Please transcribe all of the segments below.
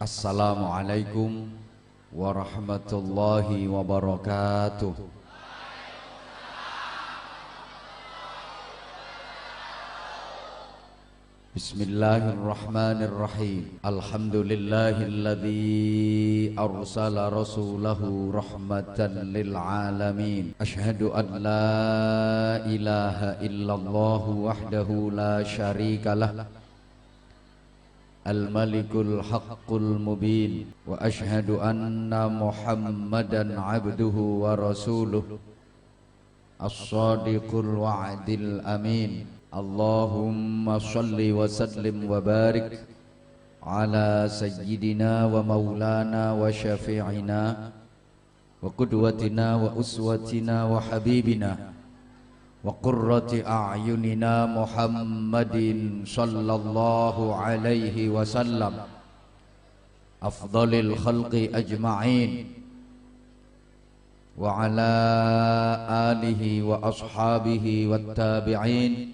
Assalamualaikum warahmatullahi wabarakatuh. Bismillahirrahmanirrahim. Alhamdulillahilladzi arsala rasulahu rahmatan lil alamin. Asyhadu an la ilaha illallah wahdahu la syarikalah. Al-Malikul Haqqul Mubin. Wa ashhadu anna Muhammadan abduhu wa rasuluh as-sadiqul wa'dil amin. Allahumma salli wa sallim wa barik ala sayyidina wa maulana wa syafi'ina wa qudwatina wa uswatina wa habibina wa qurrati a'yunina Muhammadin sallallahu alaihi wasallam afdalil khalqi ajma'in wa ala alihi wa ashabihi wat tabi'in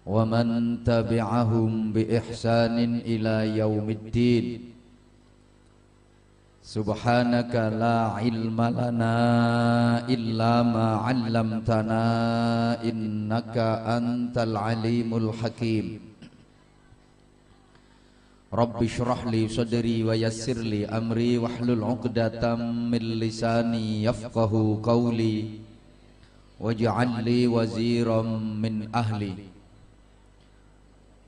wa man tabi'ahum bi ihsanin ila yaumiddin. Subhanaka la ilma lana illa ma 'allamtana innaka antal alimul hakim. Rabbi shrah li sadri wa yassir li amri wahlul 'uqdatam min lisani yafqahu qawli waj'al li waziran min ahli.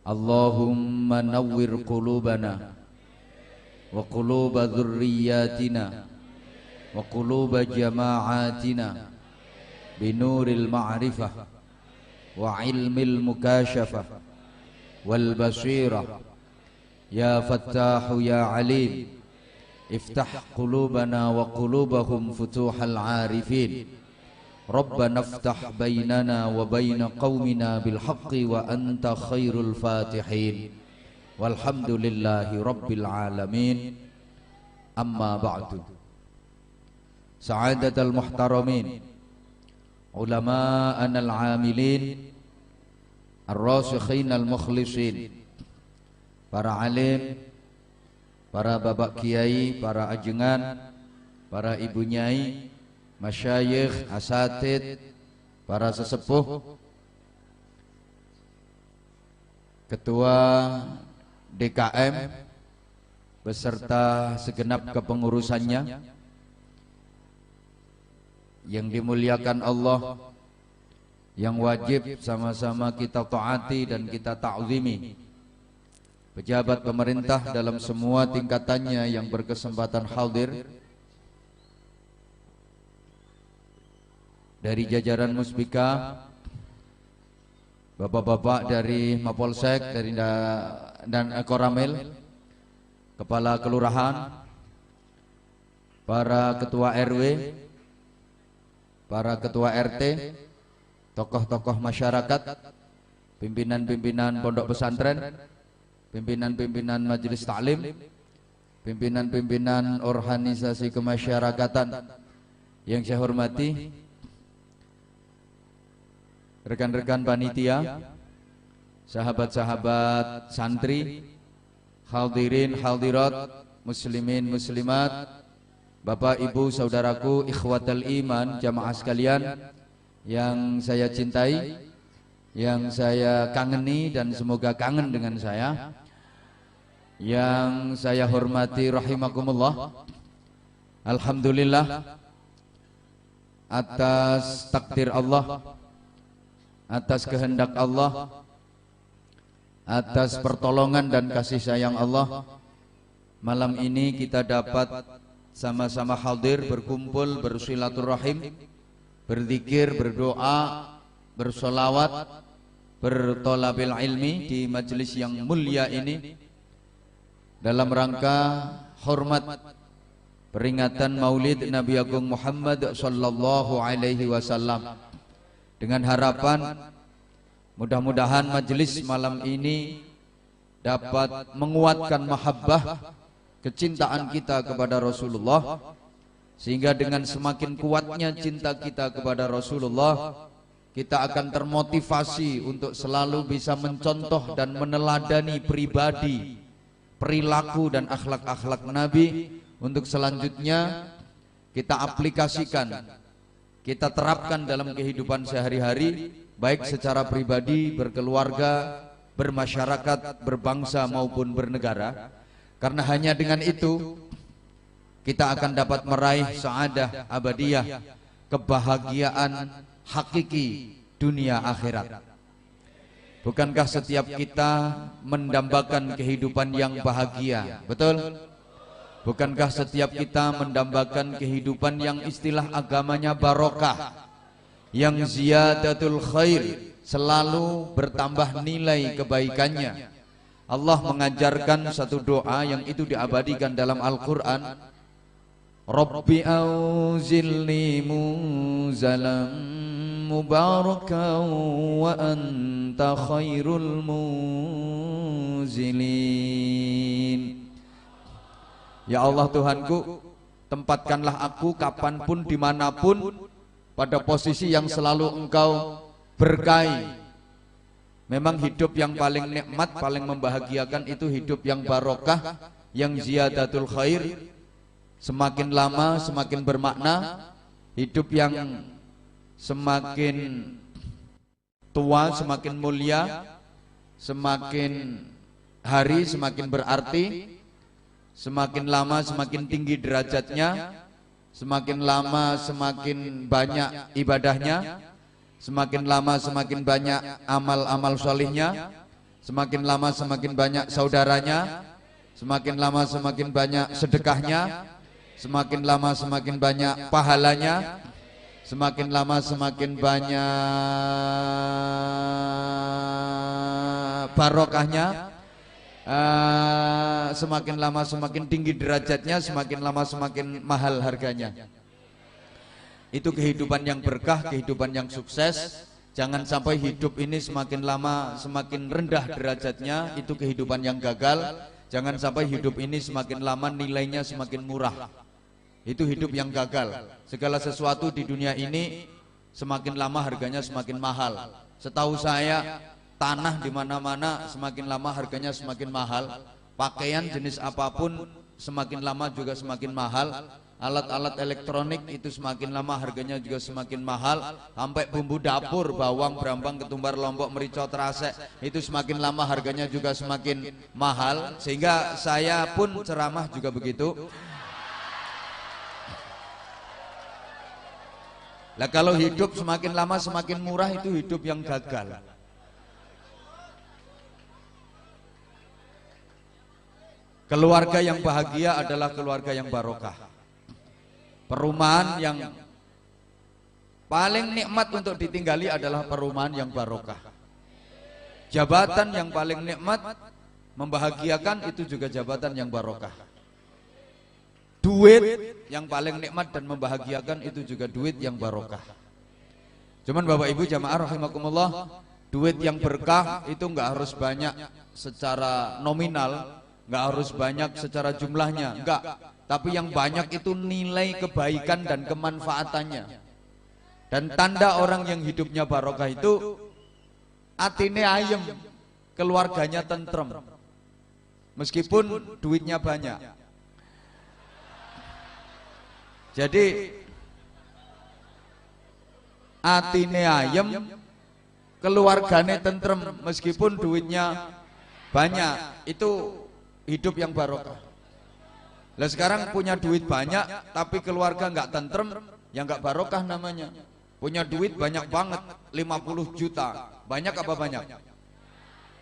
Allahumma nawwir qulubana wa quluba dhurriyyatina wa quluba jama'atina binuril ma'rifah wa ilmil mukashafah wal basirah ya fattahu ya alim. Iftah qulubana wa qulubahum futuhal arifin. Rabbana iftah bainana wa baina qaumina bil haqqi wa anta khairul fatihin. Walhamdulillahi rabbil alamin. Amma ba'du. Sa'adatul muhtaramin, ulama'an al-amilin, ar-rasikhin al-mukhlisin, para alim, para bapak kiai, para ajengan, para ibu nyai, masyayikh, asatid, para sesepuh, ketua DKM beserta segenap kepengurusannya yang dimuliakan Allah, yang wajib sama-sama kita taati dan kita ta'zimi. Pejabat pemerintah dalam semua tingkatannya yang berkesempatan hadir, dari jajaran Muspika, bapak-bapak dari Mapolsek dan Koramil, kepala kelurahan, para ketua RW, para ketua RT, tokoh-tokoh masyarakat, pimpinan-pimpinan pondok pesantren, pimpinan-pimpinan majelis taklim, pimpinan-pimpinan organisasi kemasyarakatan yang saya hormati, rekan-rekan panitia, sahabat-sahabat santri, hadirin hadirat, muslimin muslimat, bapak ibu saudaraku, ikhwatal iman, jamaah sekalian yang saya cintai, yang saya kangeni dan semoga kangen dengan saya, yang saya hormati rahimakumullah. Alhamdulillah atas takdir Allah, atas kehendak Allah, atas pertolongan dan kasih sayang Allah, malam ini kita dapat sama-sama hadir, berkumpul, bersilaturahim, berzikir, berdoa, bersolawat, bertolabil ilmi di majelis yang mulia ini dalam rangka hormat peringatan Maulid Nabi Agung Muhammad sallallahu alaihi wasallam. Dengan harapan mudah-mudahan majelis malam ini dapat menguatkan mahabbah, kecintaan kita kepada Rasulullah, sehingga dengan semakin kuatnya cinta kita kepada Rasulullah, kita akan termotivasi untuk selalu bisa mencontoh dan meneladani pribadi perilaku dan akhlak-akhlak Nabi untuk selanjutnya kita aplikasikan, kita terapkan dalam kehidupan sehari-hari, baik secara pribadi, berkeluarga, bermasyarakat, berbangsa maupun bernegara. Karena hanya dengan itu kita akan dapat meraih sa'adah abadiyah, kebahagiaan hakiki dunia akhirat. Bukankah setiap kita mendambakan kehidupan yang bahagia? Betul? Bukankah setiap kita mendambakan kehidupan yang istilah agamanya barokah, yang ziyadatul khair, selalu bertambah nilai kebaikannya? Allah mengajarkan satu doa yang itu diabadikan dalam Al-Quran. Rabbi auzilni muzalam mubarakan wa anta khairul muzilin. Ya Allah Tuhanku, tempatkanlah aku kapanpun, dimanapun, pada posisi yang selalu Engkau berkahi. Memang hidup yang paling nikmat, paling membahagiakan itu hidup yang barokah, yang ziyadatul khair. Semakin lama semakin bermakna. Hidup yang semakin tua semakin mulia, semakin hari semakin berarti, semakin lama semakin tinggi derajatnya, semakin lama semakin banyak ibadahnya, semakin lama semakin banyak amal-amal solihnya, semakin lama semakin banyak saudaranya, semakin lama semakin banyak sedekahnya, semakin lama semakin banyak pahalanya, semakin lama semakin banyak barokahnya. Semakin lama semakin tinggi derajatnya, semakin lama semakin mahal harganya. Itu kehidupan yang berkah, kehidupan yang sukses. Jangan sampai hidup ini semakin lama semakin rendah derajatnya, itu kehidupan yang gagal. Jangan sampai hidup ini semakin lama nilainya semakin murah, itu hidup yang gagal. Segala sesuatu di dunia ini semakin lama harganya semakin mahal. Setahu saya, tanah di mana-mana semakin lama harganya semakin mahal. Pakaian jenis apapun semakin lama juga semakin mahal. Alat-alat elektronik itu semakin lama harganya juga semakin mahal. Sampai bumbu dapur, bawang, brambang, ketumbar, lombok, merica, terase, itu semakin lama harganya juga semakin mahal. Sehingga saya pun ceramah juga begitu. Lah kalau hidup semakin lama semakin murah, itu hidup yang gagal. Keluarga yang bahagia adalah keluarga yang barokah. Perumahan yang paling nikmat untuk ditinggali adalah perumahan yang barokah. Jabatan yang paling nikmat membahagiakan itu juga jabatan yang barokah. Duit yang paling nikmat dan membahagiakan itu juga duit yang barokah. Cuman Bapak Ibu jamaah rahimakumullah, duit yang berkah itu enggak harus banyak secara nominal, enggak harus banyak secara jumlahnya, enggak. Tapi yang banyak itu nilai kebaikan dan kemanfaatannya. Dan tanda orang yang hidupnya barokah itu atine ayem, keluarganya tentrem, meskipun duitnya banyak. Jadi atine ayem, keluarganya tentrem, meskipun duitnya banyak. Itu hidup yang barokah. Lah sekarang punya duit banyak tapi keluarga nggak tentrem, ya nggak barokah namanya. Punya duit banyak banget, 50 juta. Banyak apa banyak?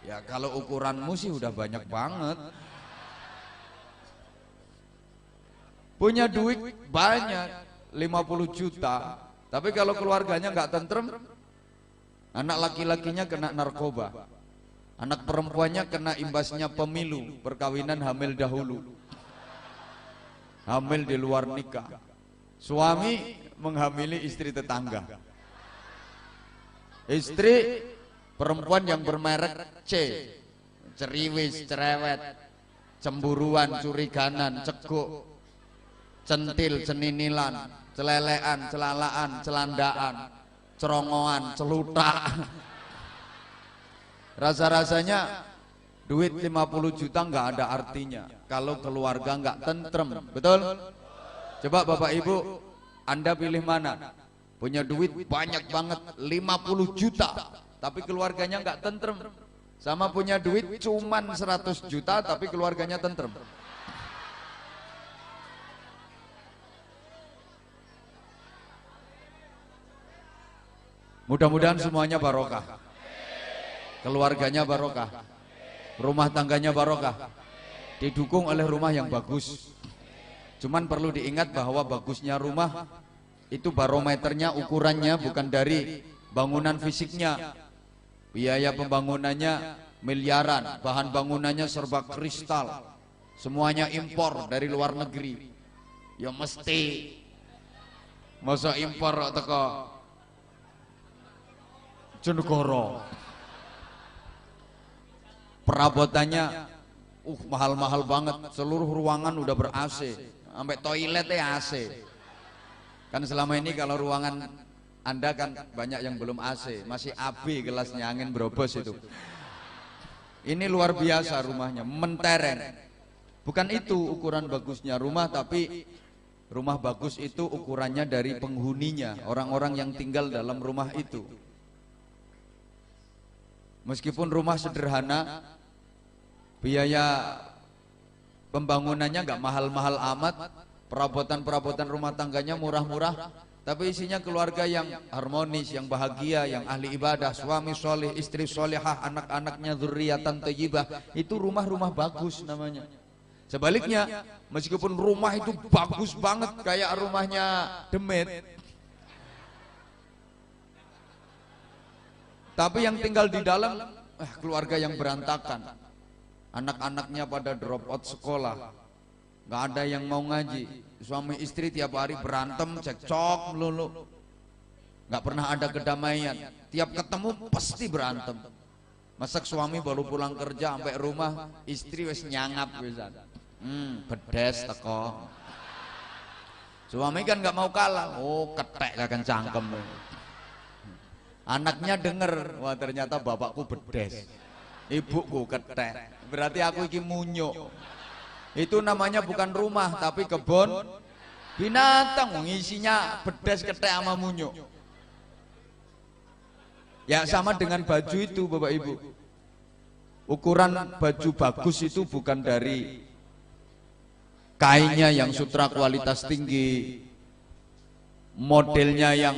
Ya kalau ukuranmu sih udah banyak banget. Punya duit banyak, 50 juta, tapi kalau keluarganya nggak tentrem, anak laki-lakinya kena narkoba, anak perempuannya kena imbasnya pemilu, perkawinan hamil dahulu, hamil di luar nikah, suami menghamili istri tetangga, istri perempuan yang bermerek C, ceriwis, cerewet, cemburuan, curiganan, ceguk, centil, ceninilan, celelean, celalaan, celandaan, cerongoan, celutak. Rasa-rasanya Duit 50 juta nggak ada artinya kalau keluarga nggak tentrem, betul? Coba Bapak Ibu, Anda pilih mana? Punya duit banyak banget 50 juta tapi keluarganya nggak tentrem, sama punya duit cuman 100 juta tapi keluarganya tentrem. Mudah-mudahan semuanya barokah, keluarganya barokah, rumah tangganya barokah, didukung oleh rumah yang bagus. Cuman perlu diingat bahwa bagusnya rumah itu barometernya, ukurannya bukan dari bangunan fisiknya. Biaya pembangunannya miliaran, bahan bangunannya serba kristal, semuanya impor dari luar negeri. Ya mesti, masa impor teko Jonegoro. Perabotannya mahal-mahal banget, seluruh ruangan udah ber-AC, sampai toiletnya AC. Kan selama ini kalau ruangan Anda kan banyak yang belum AC, masih AB gelasnya, angin berobos itu. Ini luar biasa rumahnya, mentereng. Bukan itu ukuran bagusnya rumah, tapi rumah bagus itu ukurannya dari penghuninya, orang-orang yang tinggal dalam rumah itu. Meskipun rumah sederhana, biaya pembangunannya nggak mahal-mahal amat, perabotan-perabotan rumah tangganya murah-murah, tapi isinya keluarga yang harmonis, yang bahagia, yang ahli ibadah, suami soleh, istri solehah, anak-anaknya dzurriatan thayyibah. Itu rumah-rumah bagus namanya. Sebaliknya, meskipun rumah itu bagus banget kayak rumahnya Demet, tapi yang tinggal di dalam keluarga yang berantakan, anak-anaknya pada drop out sekolah, nggak ada yang mau ngaji, suami istri tiap hari berantem, cekcok melulu, nggak pernah ada kedamaian, tiap ketemu pasti berantem. Masak suami baru pulang kerja sampai rumah istri wes nyangap wisan, bedes teko. Suami kan nggak mau kalah, oh ketek akan cangkem. Anaknya denger, wah ternyata bapakku bedes, ibuku ketek, berarti aku iki munyuk. Itu namanya bukan rumah tapi kebun binatang, ngisinya bedes, ketek sama munyuk. Ya sama dengan baju itu Bapak Ibu. Ukuran baju bagus itu bukan dari kainnya yang sutra kualitas tinggi, modelnya yang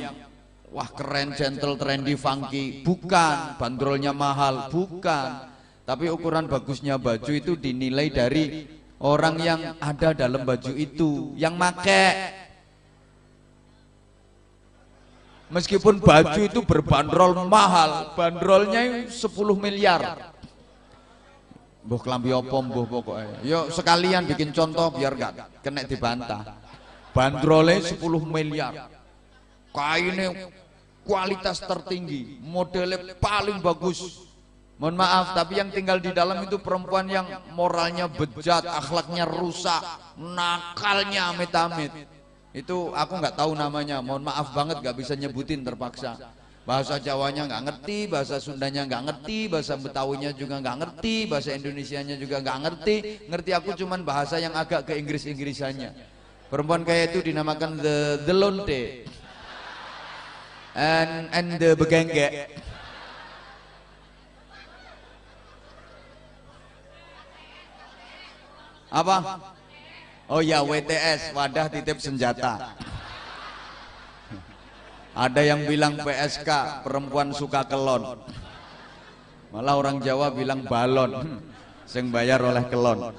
wah keren, gentle, trendy, funky, bukan. Bandrolnya mahal, bukan. Tapi ukuran bagusnya baju itu dinilai dari orang yang ada dalam baju itu, yang make. Meskipun baju itu berbandrol mahal, bandrolnya 10 miliar. Mbuh klambi opo mbuh pokoknya. Yuk sekalian bikin contoh biar gak kena dibantah. Bandrolnya 10 miliar. Kainnya kualitas tertinggi, modelnya paling bagus. Mohon maaf, tapi yang tinggal di dalam itu perempuan yang moralnya bejat, akhlaknya rusak, nakalnya amit-amit. Itu aku nggak tahu namanya, mohon maaf banget nggak bisa nyebutin, terpaksa. Bahasa Jawanya nggak ngerti, bahasa Sundanya nggak ngerti, bahasa Betawinya juga nggak ngerti, bahasa Indonesianya juga nggak ngerti. Ngerti aku cuman bahasa yang agak ke Inggris-Inggrisannya. Perempuan kayak itu dinamakan the lonte. And the begengge. Apa? Oh ya, WTS, wadah titip senjata. Ada yang bilang PSK, perempuan suka kelon. Malah orang Jawa bilang balon, sing bayar oleh kelon.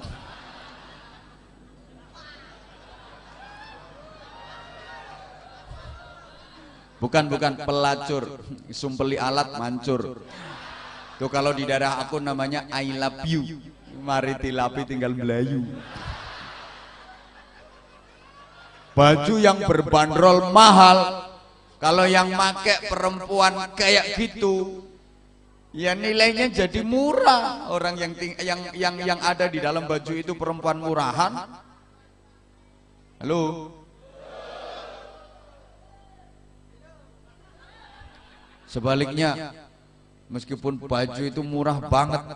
Bukan pelacur, sumpeli alat mancur. Tuh kalau di daerah aku namanya I love you. Mari tilapi tinggal Melayu. Baju yang berbandrol mahal, kalau yang make perempuan kayak gitu, ya nilainya jadi murah. Orang yang ada di dalam baju itu perempuan murahan. Halo. Sebaliknya, meskipun baju itu murah banget,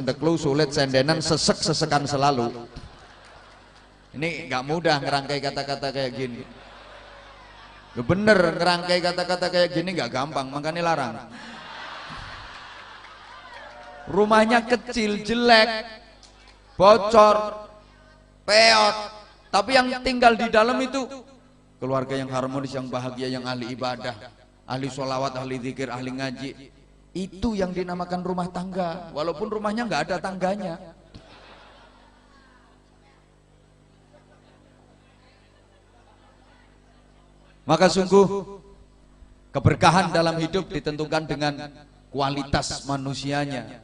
sendeklu, sulit, sendenan, sesek-sesekan selalu. Ini nggak mudah ngerangkai kata-kata kayak gini. Bener, ngerangkai kata-kata kayak gini nggak gampang, makanya larang. Rumahnya kecil, jelek, bocor, peot, tapi yang tinggal di dalam itu keluarga yang harmonis, yang bahagia, yang ahli ibadah, ahli sholawat, ahli zikir, ahli ngaji. Itu yang dinamakan rumah tangga, walaupun rumahnya nggak ada tangganya. Maka sungguh keberkahan dalam hidup ditentukan dengan kualitas manusianya.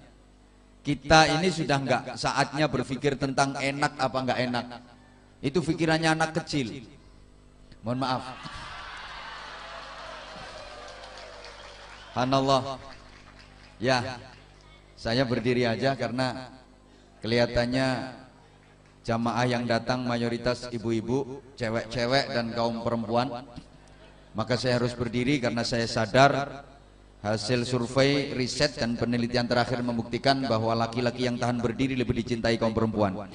Kita ini sudah nggak saatnya berpikir tentang enak apa nggak enak. Itu pikirannya anak kecil. Mohon maaf. Subhanallah. Ya, saya berdiri aja karena kelihatannya jamaah yang datang mayoritas ibu-ibu, cewek-cewek dan kaum perempuan. Maka saya harus berdiri karena saya sadar hasil survei, riset dan penelitian terakhir membuktikan bahwa laki-laki yang tahan berdiri lebih dicintai kaum perempuan.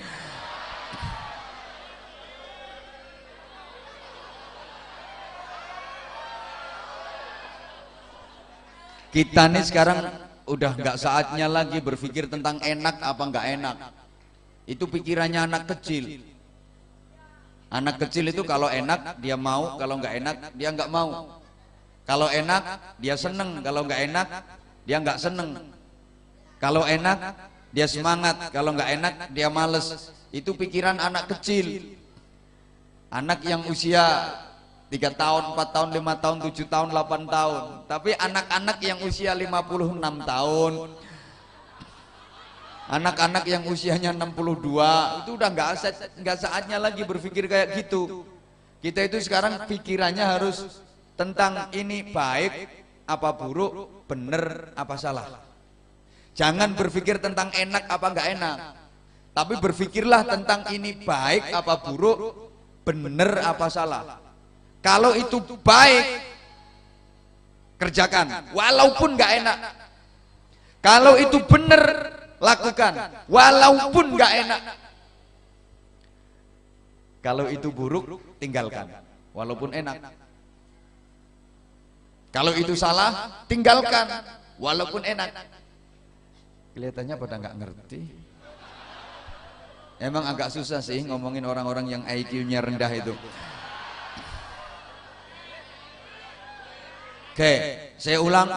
Kita nih sekarang udah nggak saatnya lagi berpikir tentang enak apa nggak enak. Itu pikirannya anak kecil. Anak kecil itu kalau enak dia mau, kalau nggak enak dia nggak mau. Kalau enak dia seneng, kalau nggak enak dia nggak seneng. Kalau enak dia semangat, kalau nggak enak dia males. Itu pikiran anak kecil. Anak yang usia 3 tahun, 4 tahun, 5 tahun, 7 tahun, 8 tahun. Tapi anak-anak yang usia 56 tahun, anak-anak yang usianya 62, itu udah nggak saatnya lagi berpikir kayak gitu. Kita itu sekarang pikirannya harus tentang ini baik apa buruk, bener apa salah. Jangan berpikir tentang enak apa nggak enak, tapi berpikirlah tentang ini baik apa buruk, bener apa salah. Kalau itu baik, kerjakan walaupun nggak enak. Kalau itu bener, lakukan walaupun nggak enak. Kalau itu buruk, tinggalkan walaupun enak. Kalau itu salah, tinggalkan walaupun enak. Kelihatannya pada nggak ngerti. Emang agak susah sih ngomongin orang-orang yang IQ-nya rendah itu. Oke, saya ulang.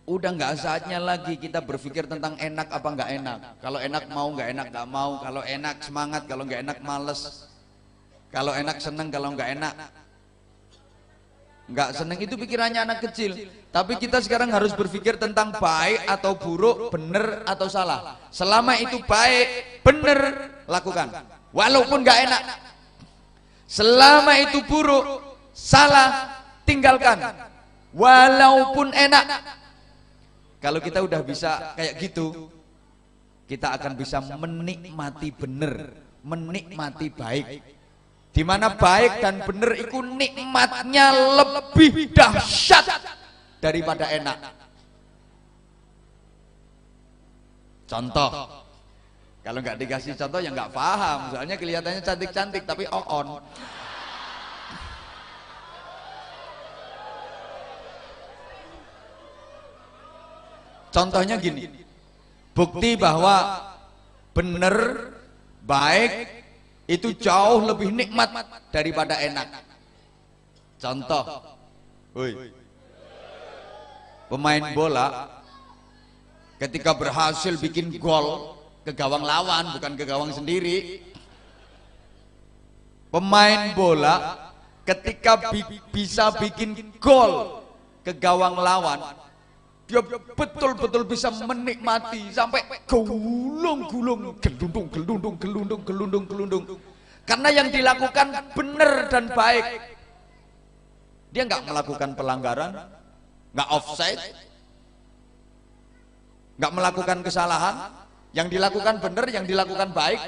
Udah nggak saatnya lagi kita berpikir tentang enak apa nggak enak. Kalau enak mau, nggak enak nggak mau. Kalau enak semangat, kalau nggak enak males. Kalau enak seneng, kalau nggak enak nggak seneng. Itu pikirannya anak kecil. Tapi kita sekarang harus berpikir tentang baik atau buruk, benar atau salah. Selama itu baik, benar, lakukan. Walaupun nggak enak. Selama itu buruk, salah, tinggalkan. Walaupun enak. Kalau kita udah bisa kayak gitu, kita akan bisa menikmati benar, menikmati baik. Di mana baik dan benar itu nikmatnya lebih dahsyat daripada enak. Contoh, kalau nggak dikasih contoh ya nggak paham. Soalnya kelihatannya cantik-cantik tapi on. Contohnya gini, bukti bahwa benar, baik itu jauh lebih nikmat daripada enak. Contoh, pemain bola ketika berhasil bikin gol ke gawang lawan, bukan ke gawang sendiri. Pemain bola ketika bisa bikin gol ke gawang lawan, dia betul-betul bisa menikmati sampai gulung-gulung, gelundung. Karena yang dilakukan benar dan baik. Dia nggak melakukan pelanggaran, nggak offside, nggak melakukan kesalahan. Yang dilakukan benar, yang dilakukan baik,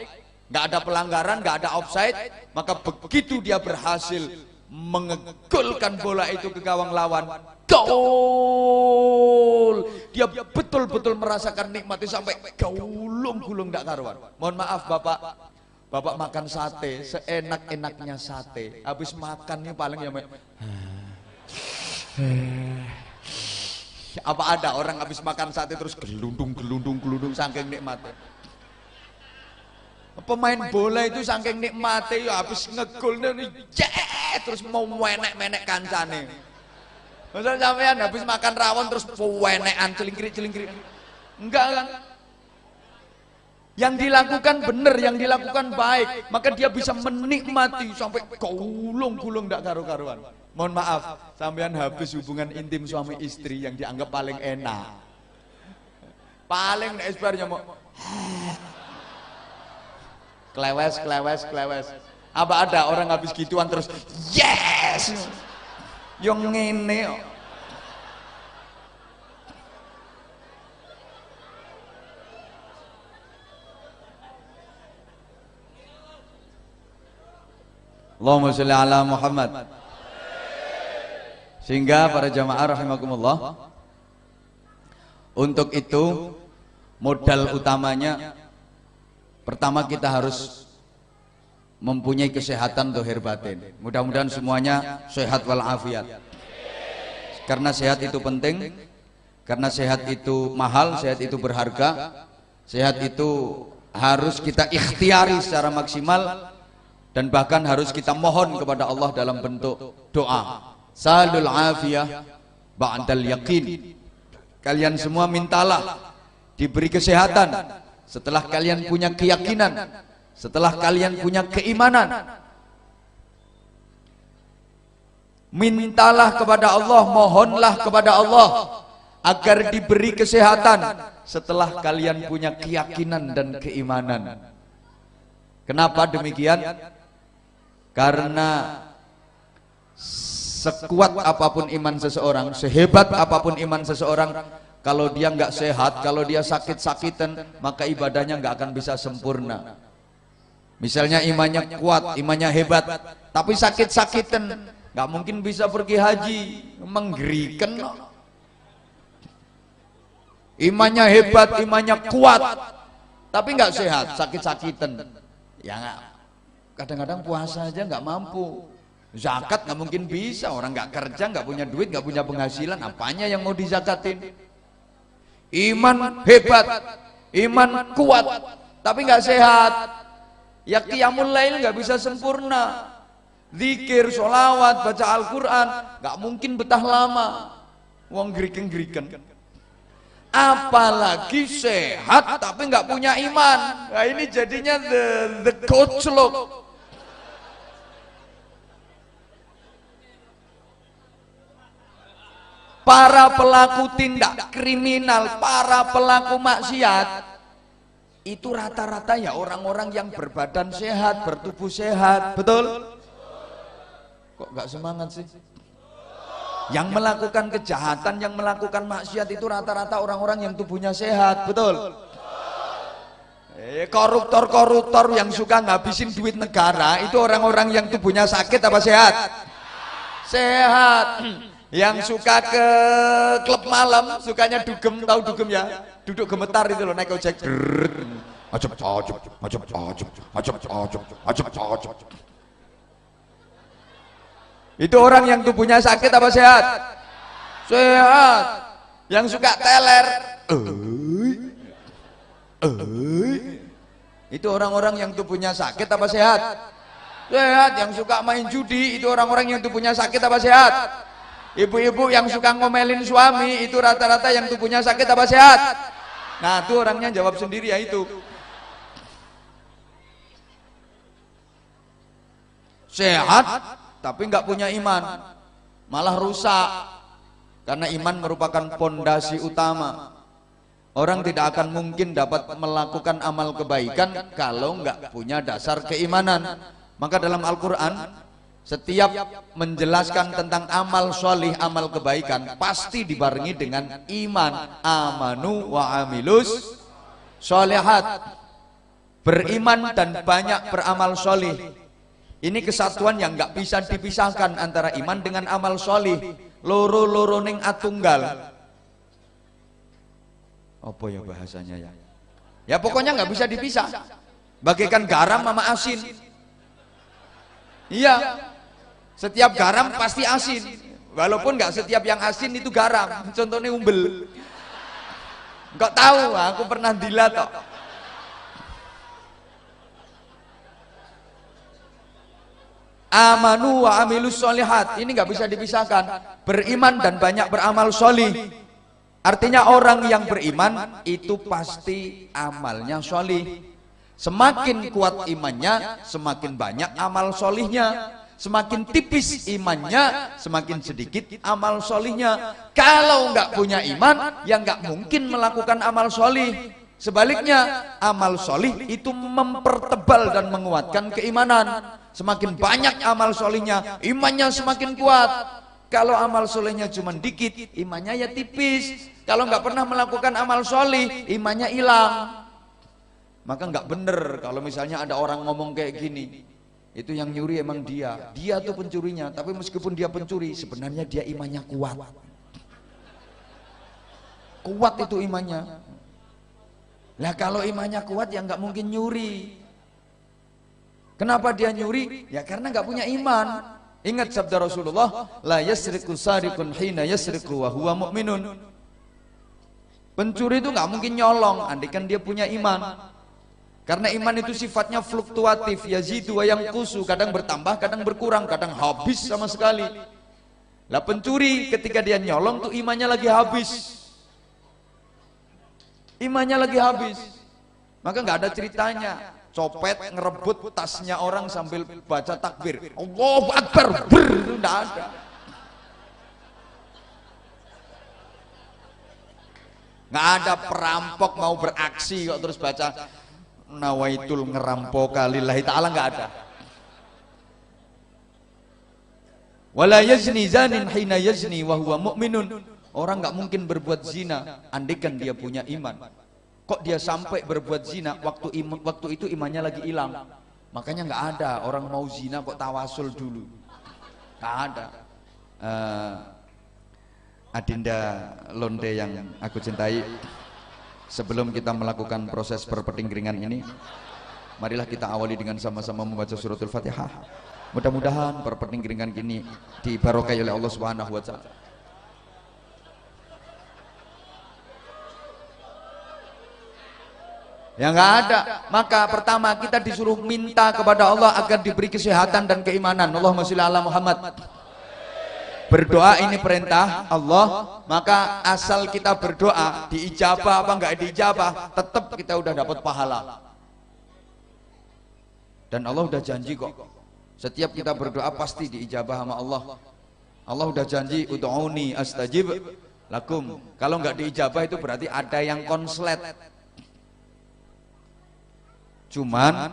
nggak ada pelanggaran, nggak ada offside. Maka begitu dia berhasil mengegolkan bola itu ke gawang lawan, gol, dia betul-betul merasakan nikmatnya sampai gulung-gulung gak karuan. Mohon maaf bapak makan sate, seenak-enaknya sate, habis makannya paling ya apa ada orang habis makan sate terus gelundung saking nikmatnya. Pemain bola itu saking nikmatnya ya habis ngegolnya terus mau menek kancane. Masa sampean habis makan rawon terus wenekan celingkrik. Enggak kan? Yang dilakukan benar, yang dilakukan baik, maka dia bisa menikmati sampai gulung enggak karu-karuan. Mohon maaf, sampean habis hubungan intim suami istri yang dianggap paling enak. Paling esbarnya mau klewes. Apa ada orang habis gituan terus yes? Yang ngene Allahumma sholli ala Muhammad. Sehingga para jamaah rahimakumullah, untuk itu modal utamanya pertama kita harus mempunyai kesehatan zahir batin. Mudah-mudahan semuanya sehat walafiat. Karena sehat itu penting, karena sehat itu mahal, sehat itu berharga, sehat itu harus kita ikhtiari secara maksimal dan bahkan harus kita mohon kepada Allah dalam bentuk doa. Salul afiyah ba'dal yaqin. Kalian semua mintalah diberi kesehatan setelah kalian punya keyakinan, setelah kalian punya keimanan. Mintalah kepada Allah, mohonlah kepada Allah agar diberi kesehatan setelah kalian punya keyakinan dan keimanan. Kenapa demikian? Karena sekuat apapun iman seseorang, sehebat apapun iman seseorang, kalau dia nggak sehat, kalau dia sakit-sakitan, maka ibadahnya nggak akan bisa sempurna. Misalnya imannya kuat, imannya hebat, tapi sakit-sakitan, nggak mungkin bisa pergi haji, menggerikan. Imannya hebat, imannya kuat, tapi nggak sehat, sakit-sakitan. Ya nggak. Kadang-kadang puasa aja nggak mampu. Zakat nggak mungkin bisa, orang nggak kerja, nggak punya duit, nggak punya penghasilan, apanya yang mau dizakatin? Iman hebat, iman kuat, tapi nggak sehat. Ya qiyamul lail nggak bisa sempurna. zikir, sholawat, baca Al-Quran, nggak mungkin betah lama. Wong geriken-geriken. Apalagi sehat tapi nggak punya iman. Nah ini jadinya the coach look. Para pelaku tindak kriminal, para pelaku maksiat itu rata-rata ya orang-orang yang berbadan sehat, bertubuh sehat, betul? Kok nggak semangat sih? Yang melakukan kejahatan, yang melakukan maksiat itu rata-rata orang-orang yang tubuhnya sehat, betul? Koruptor-koruptor yang suka ngabisin duit negara itu orang-orang yang tubuhnya sakit apa sehat? Sehat. Yang suka ke klub malam, sukanya dugem, tahu dugem ya? Duduk gemetar itu loh, naik ojek. Itu orang yang tubuhnya sakit apa sehat? Sehat. Yang suka teler, itu orang-orang yang tubuhnya sakit apa sehat? Sehat. Yang suka main judi, itu orang-orang yang tubuhnya sakit apa sehat? Ibu-ibu yang suka ngomelin suami, itu rata-rata yang tubuhnya sakit apa sehat? Nah itu orangnya jawab sendiri ya itu. Sehat tapi nggak punya iman, malah rusak. Karena iman merupakan pondasi utama. Orang tidak akan mungkin dapat melakukan amal kebaikan kalau nggak punya dasar keimanan. Maka dalam Al-Quran setiap menjelaskan tentang amal solih, amal kebaikan pasti dibarengi dengan iman. Amanu wa amilus solihat, beriman dan banyak beramal solih. Ini kesatuan yang nggak bisa dipisahkan antara iman dengan amal solih. Loro-loro ning atunggal. Apa ya bahasanya ya? Ya pokoknya nggak bisa dipisah. Bagaikan garam sama asin. Iya. Setiap garam pasti asin, walaupun nggak setiap yang asin itu garam. Contohnya umbel. Nggak tahu, aku pernah dilat kok. Amanu wa amilus solihat, ini nggak bisa dipisahkan. Beriman dan banyak beramal solih. Artinya orang yang beriman itu pasti amalnya solih. Semakin kuat imannya, semakin banyak amal solihnya. Semakin tipis imannya, semakin sedikit amal solihnya. Kalau nggak punya iman, ya nggak mungkin melakukan amal solih. Sebaliknya, amal solih itu mempertebal dan menguatkan keimanan. Semakin banyak amal solihnya, imannya semakin kuat. Kalau amal solihnya cuma dikit, imannya ya tipis. Kalau nggak pernah melakukan amal solih, imannya hilang. Maka nggak bener kalau misalnya ada orang ngomong kayak gini. Itu yang nyuri emang dia tuh pencurinya, tapi meskipun dia pencuri sebenarnya dia imannya kuat itu imannya. Lah kalau imannya kuat ya nggak mungkin nyuri. Kenapa dia nyuri? Ya karena nggak punya iman. Ingat sabda Rasulullah, la yasriku sariqun hina yasriku wa huwa mu'minun. Pencuri itu nggak mungkin nyolong andaikan dia punya iman. Karena iman itu sifatnya fluktuatif, yazidu wa yanqusu, kadang bertambah, kadang berkurang, kadang habis sama sekali. Lah pencuri ketika dia nyolong tuh imannya lagi habis. Imannya lagi habis. Maka nggak ada ceritanya copet ngerebut tasnya orang sambil baca takbir. Allahu Akbar, itu nggak ada. Nggak ada perampok mau beraksi kok terus baca nawaitul ngerampoka lillahi ta'ala, nggak ada. Wala yazni zanin hina yazni wa huwa mu'minun. Orang nggak mungkin berbuat zina andaikan dia punya iman. Kok dia sampai berbuat zina waktu itu imannya lagi hilang? Makanya nggak ada orang mau zina kok tawasul dulu. Nggak ada. Adinda Londe yang aku cintai, sebelum kita melakukan proses perpetinggiringan ini, marilah kita awali dengan sama-sama membaca suratul Fatihah. Mudah-mudahan perpetinggiringan ini dibarokai oleh Allah Subhanahu wa taala. Ya nggak ada. Maka pertama kita disuruh minta kepada Allah agar diberi kesehatan dan keimanan. Allahumma sholli ala Muhammad. Berdoa ini perintah Allah. Maka asal kita berdoa diijabah apa enggak diijabah, tetap kita udah dapat pahala. Dan Allah udah janji kok. Setiap kita berdoa pasti diijabah sama Allah. Allah udah janji ud'uni astajib lakum. Kalau enggak diijabah itu berarti ada yang konslet. Cuman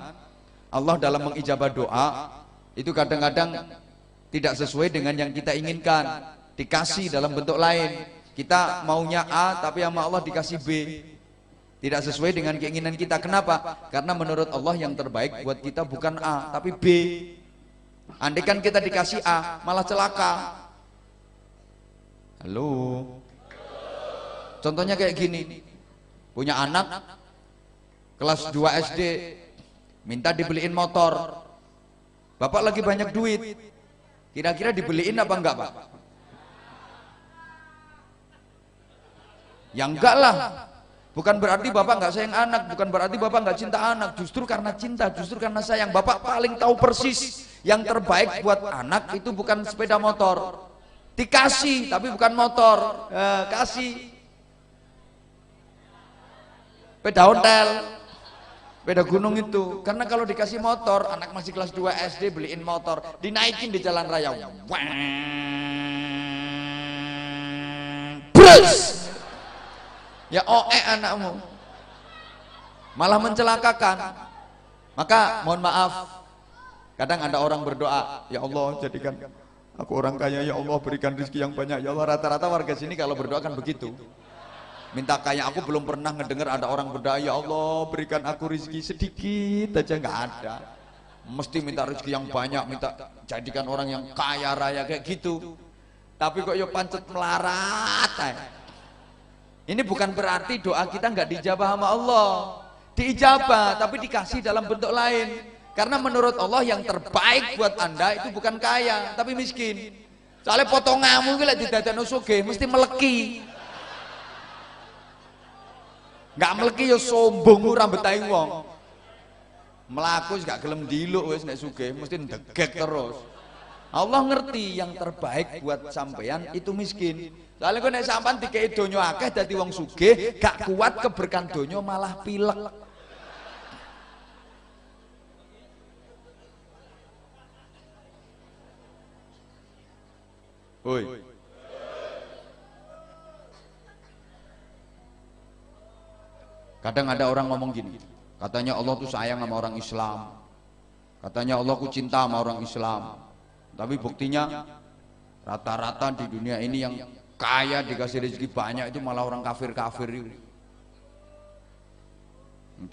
Allah dalam mengijabah doa itu kadang-kadang tidak sesuai dengan yang kita inginkan, dikasih dalam bentuk lain. Kita maunya A tapi sama Allah dikasih B, tidak sesuai dengan keinginan kita. Kenapa? Karena menurut Allah yang terbaik buat kita bukan A tapi B. Andai kan kita dikasih A malah celaka. Halo, contohnya kayak gini, punya anak kelas 2 SD, minta dibeliin motor. Bapak lagi banyak duit, kira-kira dibeliin apa enggak Pak? Ya enggak lah. Bukan berarti Bapak enggak sayang anak, bukan berarti Bapak enggak cinta anak. Justru karena cinta, justru karena sayang, Bapak paling tahu persis yang terbaik buat anak itu bukan sepeda motor. Dikasih tapi bukan motor, kasih sepeda ontel, sepeda gunung itu. Karena kalau dikasih motor, anak masih kelas 2 SD beliin motor, dinaikin di jalan raya, brus, ya anakmu, malah mencelakakan. Maka mohon maaf, kadang ada orang berdoa, ya Allah jadikan aku orang kaya, ya Allah berikan rezeki yang banyak, ya Allah. Rata-rata warga sini kalau berdoa kan begitu, minta kaya. Aku belum pernah ngedengar ada orang berdoa, ya Allah berikan aku rezeki sedikit aja, nggak ada. Mesti minta rezeki yang banyak, minta jadikan orang yang kaya raya kayak gitu. Tapi kok yo pancet melarat. Ini bukan berarti doa kita nggak dijabah sama Allah, diijabah tapi dikasih dalam bentuk lain. Karena menurut Allah yang terbaik buat Anda itu bukan kaya tapi miskin. Soalnya potonganmu iki lek didadekno sugih mesti meleki. Nggak meleki ya sombong ora betahi wong. Melaku gak gelem diluk wis nek sugih mesti ndegek terus. Allah ngerti yang terbaik buat sampean itu miskin. Soalnya kok nek sampean dikei donya akeh dadi wong sugih, gak kuat keberkahan donya malah pilek. Oi. Kadang ada orang ngomong gini, katanya Allah tuh sayang sama orang Islam, katanya Allah ku cinta sama orang Islam. Tapi buktinya rata-rata di dunia ini yang kaya dikasih rezeki banyak itu malah orang kafir-kafir itu.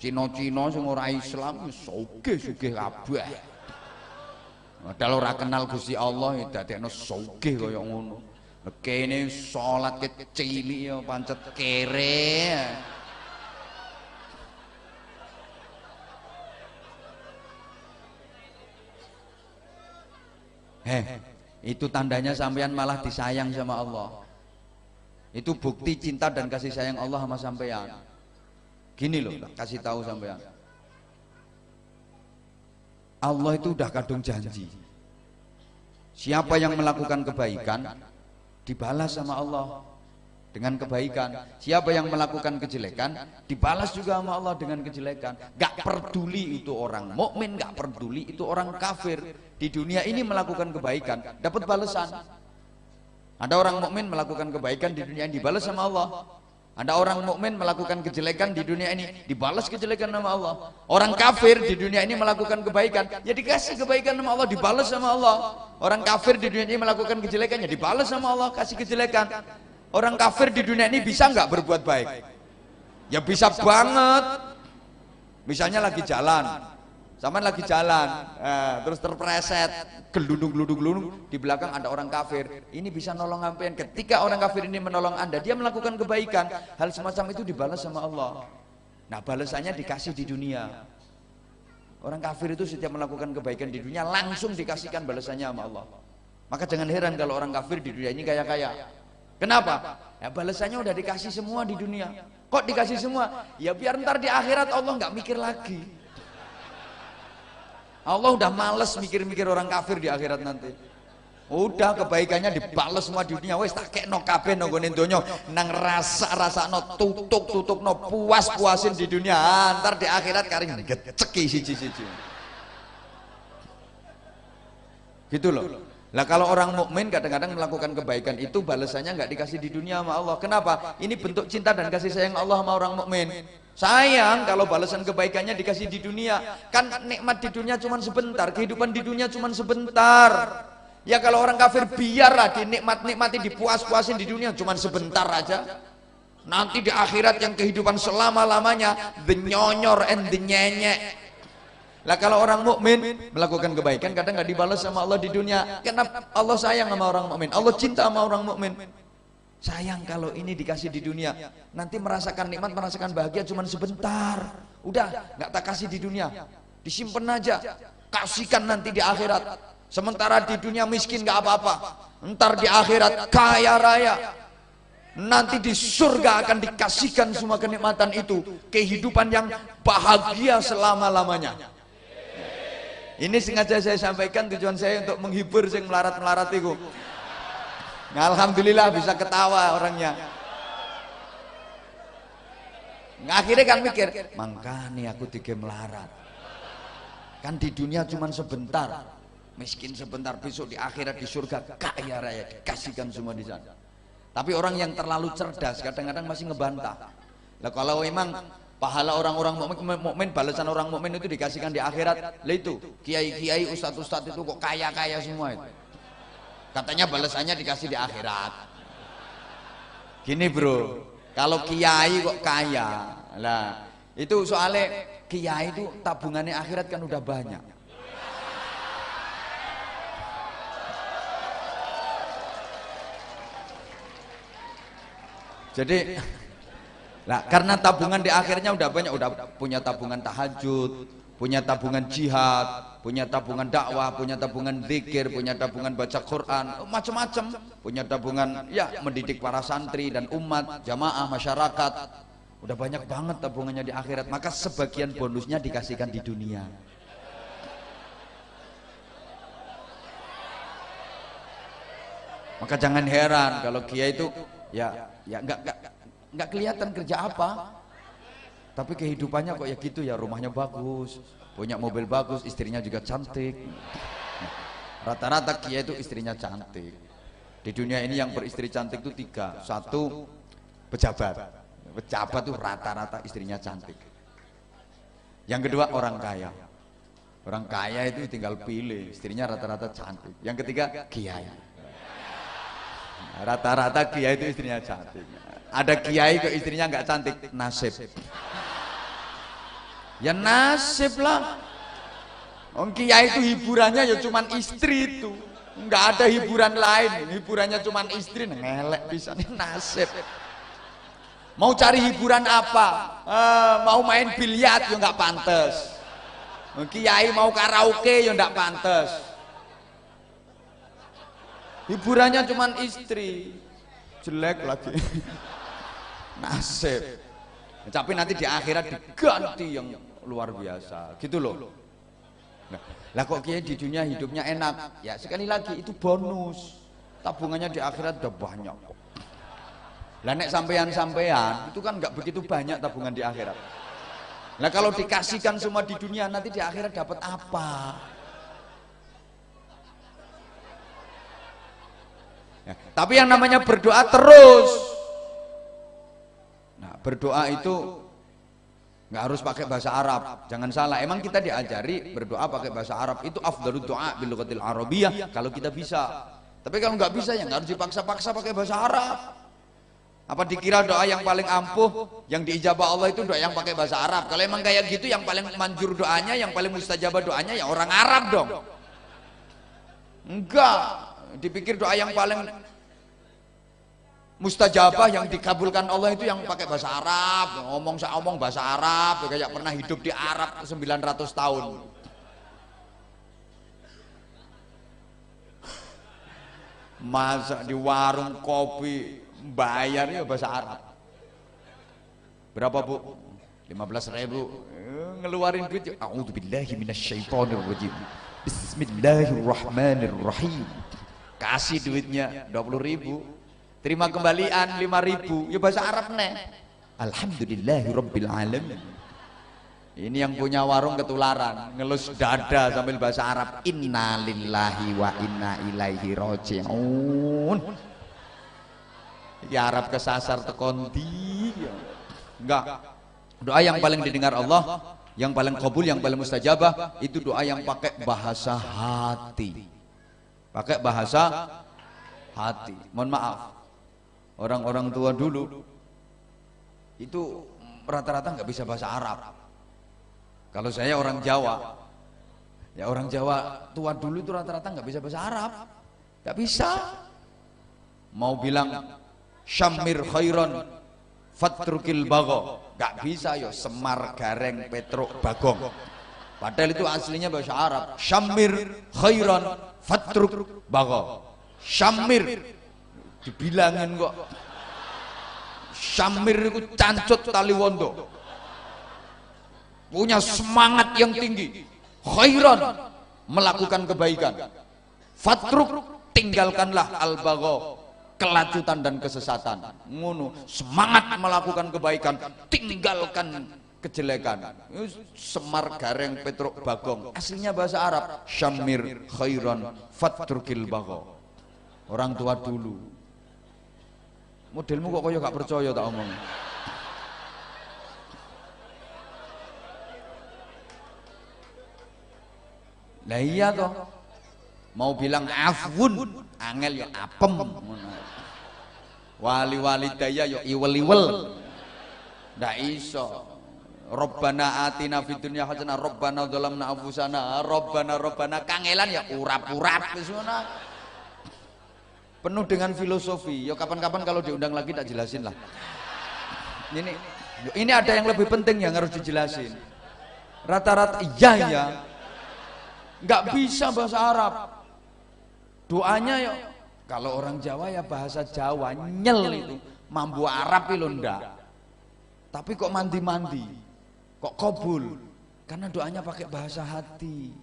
Cino-cino sing ora Islam sugih-sugih kabeh. Padahal ora kenal Gusti Allah dadekno sugih kaya ngono. Kene salat kecilik ya pancet kere. Itu tandanya sampean malah disayang sama Allah. Itu bukti cinta dan kasih sayang Allah sama sampean. Gini loh, kasih tahu sampean. Allah itu udah kadung janji. Siapa yang melakukan kebaikan dibalas sama Allah dengan kebaikan. Siapa yang melakukan kejelekan dibalas juga sama Allah dengan kejelekan. Gak peduli itu orang mukmin, gak peduli itu orang kafir. Di dunia ini melakukan kebaikan dapat balasan. Ada orang mukmin melakukan kebaikan di dunia ini dibalas sama Allah. Ada orang mukmin melakukan kejelekan di dunia ini dibalas kejelekan sama Allah. Orang kafir di dunia ini melakukan kebaikan ya dikasih kebaikan sama Allah, dibalas sama Allah. Orang kafir di dunia ini melakukan kejelekan ya dibalas sama Allah, kasih kejelekan. Orang kafir di dunia ini bisa nggak berbuat baik? Ya bisa banget. Misalnya lagi jalan, zaman lagi jalan, terus terpreset, geludung-geludung di belakang ada orang kafir. Ini bisa nolong sampean. Ketika orang kafir ini menolong Anda, dia melakukan kebaikan. Hal semacam itu dibalas sama Allah. Nah, balasannya dikasih di dunia. Orang kafir itu setiap melakukan kebaikan di dunia langsung dikasihkan balasannya sama Allah. Maka jangan heran kalau orang kafir di dunia ini kaya-kaya. Kenapa? Ya balasannya udah dikasih semua di dunia. Kok dikasih semua? Ya biar ntar di akhirat Allah nggak mikir lagi. Allah udah males mikir-mikir orang kafir di akhirat nanti. Udah kebaikannya dibales semua di dunia. Wes tak kekno kabeh nang ngene donya nang rasa-rasakno tutuk-tutukno puas-puasin di dunia. Ntar di akhirat karing geceki siji-siji. Gitu loh. Lah kalau orang mukmin kadang-kadang melakukan kebaikan itu balasannya nggak dikasih di dunia sama Allah. Kenapa? Ini bentuk cinta dan kasih sayang Allah sama orang mukmin. Sayang kalau balasan kebaikannya dikasih di dunia. Kan nikmat di dunia cuma sebentar, kehidupan di dunia cuma sebentar. Ya kalau orang kafir biarlah dinikmati dipuas-puasin di dunia cuma sebentar aja. Nanti di akhirat yang kehidupan selama-lamanya the nyonyor and the nyenyek. Lah kalau orang mukmin melakukan kebaikan kadang nggak dibalas sama Allah di dunia. Karena Allah sayang sama orang mukmin, Allah cinta sama orang mukmin. Sayang kalau ini dikasih di dunia, nanti merasakan nikmat, merasakan bahagia cuma sebentar. Udah nggak tak kasih di dunia, disimpan aja, kasihkan nanti di akhirat. Sementara di dunia miskin nggak apa-apa, ntar di akhirat kaya raya. Nanti di surga akan dikasihkan semua kenikmatan itu, kehidupan yang bahagia selama-lamanya. Ini sengaja saya sampaikan, tujuan saya untuk menghibur sing melarat-melarat itu. Nah, alhamdulillah bisa ketawa orangnya. Akhirnya kan mikir, makanya aku tiga melarat. Kan di dunia cuma sebentar, miskin sebentar, besok di akhirat di surga kaya raya, dikasihkan semua di sana. Tapi orang yang terlalu cerdas kadang-kadang masih ngebantah. Lah kalau memang pahala orang-orang mukmin, balasan orang mukmin itu dikasihkan di akhirat. Lah itu, kiai-kiai, ustadz-ustadz itu kok kaya-kaya semua itu. Katanya balasannya dikasih di akhirat. Gini bro, kalau kiai kok kaya, lah itu soalnya kiai itu tabungannya akhirat kan udah banyak. Jadi lah karena tabungan di akhirnya udah banyak, udah punya tabungan tahajud, punya tabungan jihad, punya tabungan dakwah, punya tabungan zikir, punya tabungan baca Quran, macam-macam, punya tabungan ya mendidik para santri dan umat, jamaah, masyarakat. Udah banyak banget tabungannya di akhirat, maka sebagian bonusnya dikasihkan di dunia. Maka jangan heran kalau kiai itu ya nggak kelihatan kerja apa, tapi kehidupannya kok ya gitu ya, rumahnya bagus, punya mobil bagus, istrinya juga cantik. Rata-rata kiai itu istrinya cantik. Di dunia ini yang beristri cantik itu 3. 1 pejabat tuh rata-rata istrinya cantik. Yang kedua orang kaya itu tinggal pilih, istrinya rata-rata cantik. Yang ketiga kiai, rata-rata kiai itu istrinya cantik. Ada kiai kok istrinya nggak cantik, nasib. Ya nasib lah. Om kiai itu hiburannya ya cuman istri itu, nggak ada hiburan lain. Hiburannya cuman istri, ngelek bisa nih nasib. Mau cari hiburan apa? Mau main biliar ya nggak pantas. Kiai mau karaoke ya nggak pantas. Hiburannya cuman istri, jelek lagi. Nasib. Tapi nanti di akhirat diganti yang luar biasa, gitu loh. Lah kok kiai di dunia hidupnya enak? Ya sekali lagi itu bonus. Tabungannya di akhirat udah banyak. Lah nek sampean itu kan nggak begitu banyak tabungan di akhirat. Lah kalau dikasihkan semua di dunia, nanti di akhirat dapat apa? Ya, tapi yang namanya berdoa terus. Nah, berdoa itu nggak harus pakai bahasa Arab, jangan salah. Emang kita diajari berdoa pakai bahasa Arab, itu afdhalud du'a bil lughatil arabiyyah kalau kita bisa. Tapi kalau nggak bisa ya nggak harus dipaksa-paksa pakai bahasa Arab. Apa dikira doa yang paling ampuh, yang diijabah Allah itu doa yang pakai bahasa Arab? Kalau emang kayak gitu, yang paling manjur doanya, yang paling mustajabah doanya ya orang Arab dong. Enggak, dipikir doa yang paling mustajabah yang dikabulkan Allah itu yang pakai bahasa Arab, ngomong bahasa Arab, kayak pernah hidup di Arab 900 tahun. Masak di warung kopi, bayar ya bahasa Arab. Berapa Bu? 15.000. Ngeluarin duit ya. A'udzubillahi minasyaitonirrajim. Bismillahirrahmanirrahim. Kasih duitnya 20.000. Terima kembalian 5.000. Ya bahasa Arab nih. Alhamdulillahirabbil alamin. Ini yang punya warung ketularan, ngelus dada sambil bahasa Arab. Innalillahi wa inna ilaihi raji'un. Ya Arab kesasar tekondi. Enggak. Doa yang paling didengar Allah, yang paling kabul, yang paling mustajabah itu doa yang pakai bahasa hati. Pakai bahasa hati. Mohon maaf. Orang-orang tua dulu itu rata-rata nggak bisa bahasa Arab. Kalau saya orang Jawa, ya orang Jawa tua dulu itu rata-rata nggak bisa bahasa Arab, nggak bisa. Mau bilang syamir khairon fatrukil bago, nggak bisa yo, semar gareng petruk bagong. Padahal itu aslinya bahasa Arab. Syamir khairon fatruk bago. Syamir dibilangin kok. Syamir itu cancut tali wondo. Punya semangat yang tinggi, khairan, melakukan kebaikan, fatruk, tinggalkanlah al-bagho, kelacutan dan kesesatan. Ngono, semangat melakukan kebaikan, tinggalkan kejelekan. Semar gareng petruk bagong, aslinya bahasa Arab. Syamir khairan fatrukil bagho. Orang tua dulu. Modelmu kok kaya gak percaya tak omong. Lah iya toh. Mau bilang afwun, angel ya apem. Wali-wali daya ya iwel-iwel. Ndak iso. Rabbana atina fid dunya hasanah, Rabbana dzalamna anfusana, Rabbana kangelan ya urap-urap wis ngono. Penuh dengan filosofi. Ya kapan-kapan kalau diundang lagi tak jelasin lah. Ini ada yang lebih penting yang harus dijelasin. Rata-rata iya ya. Nggak bisa bahasa Arab. Doanya ya kalau orang Jawa ya bahasa Jawa nyel itu. Mambu Arab itu ndak. Tapi kok mandi-mandi, kok kabul, karena doanya pakai bahasa hati.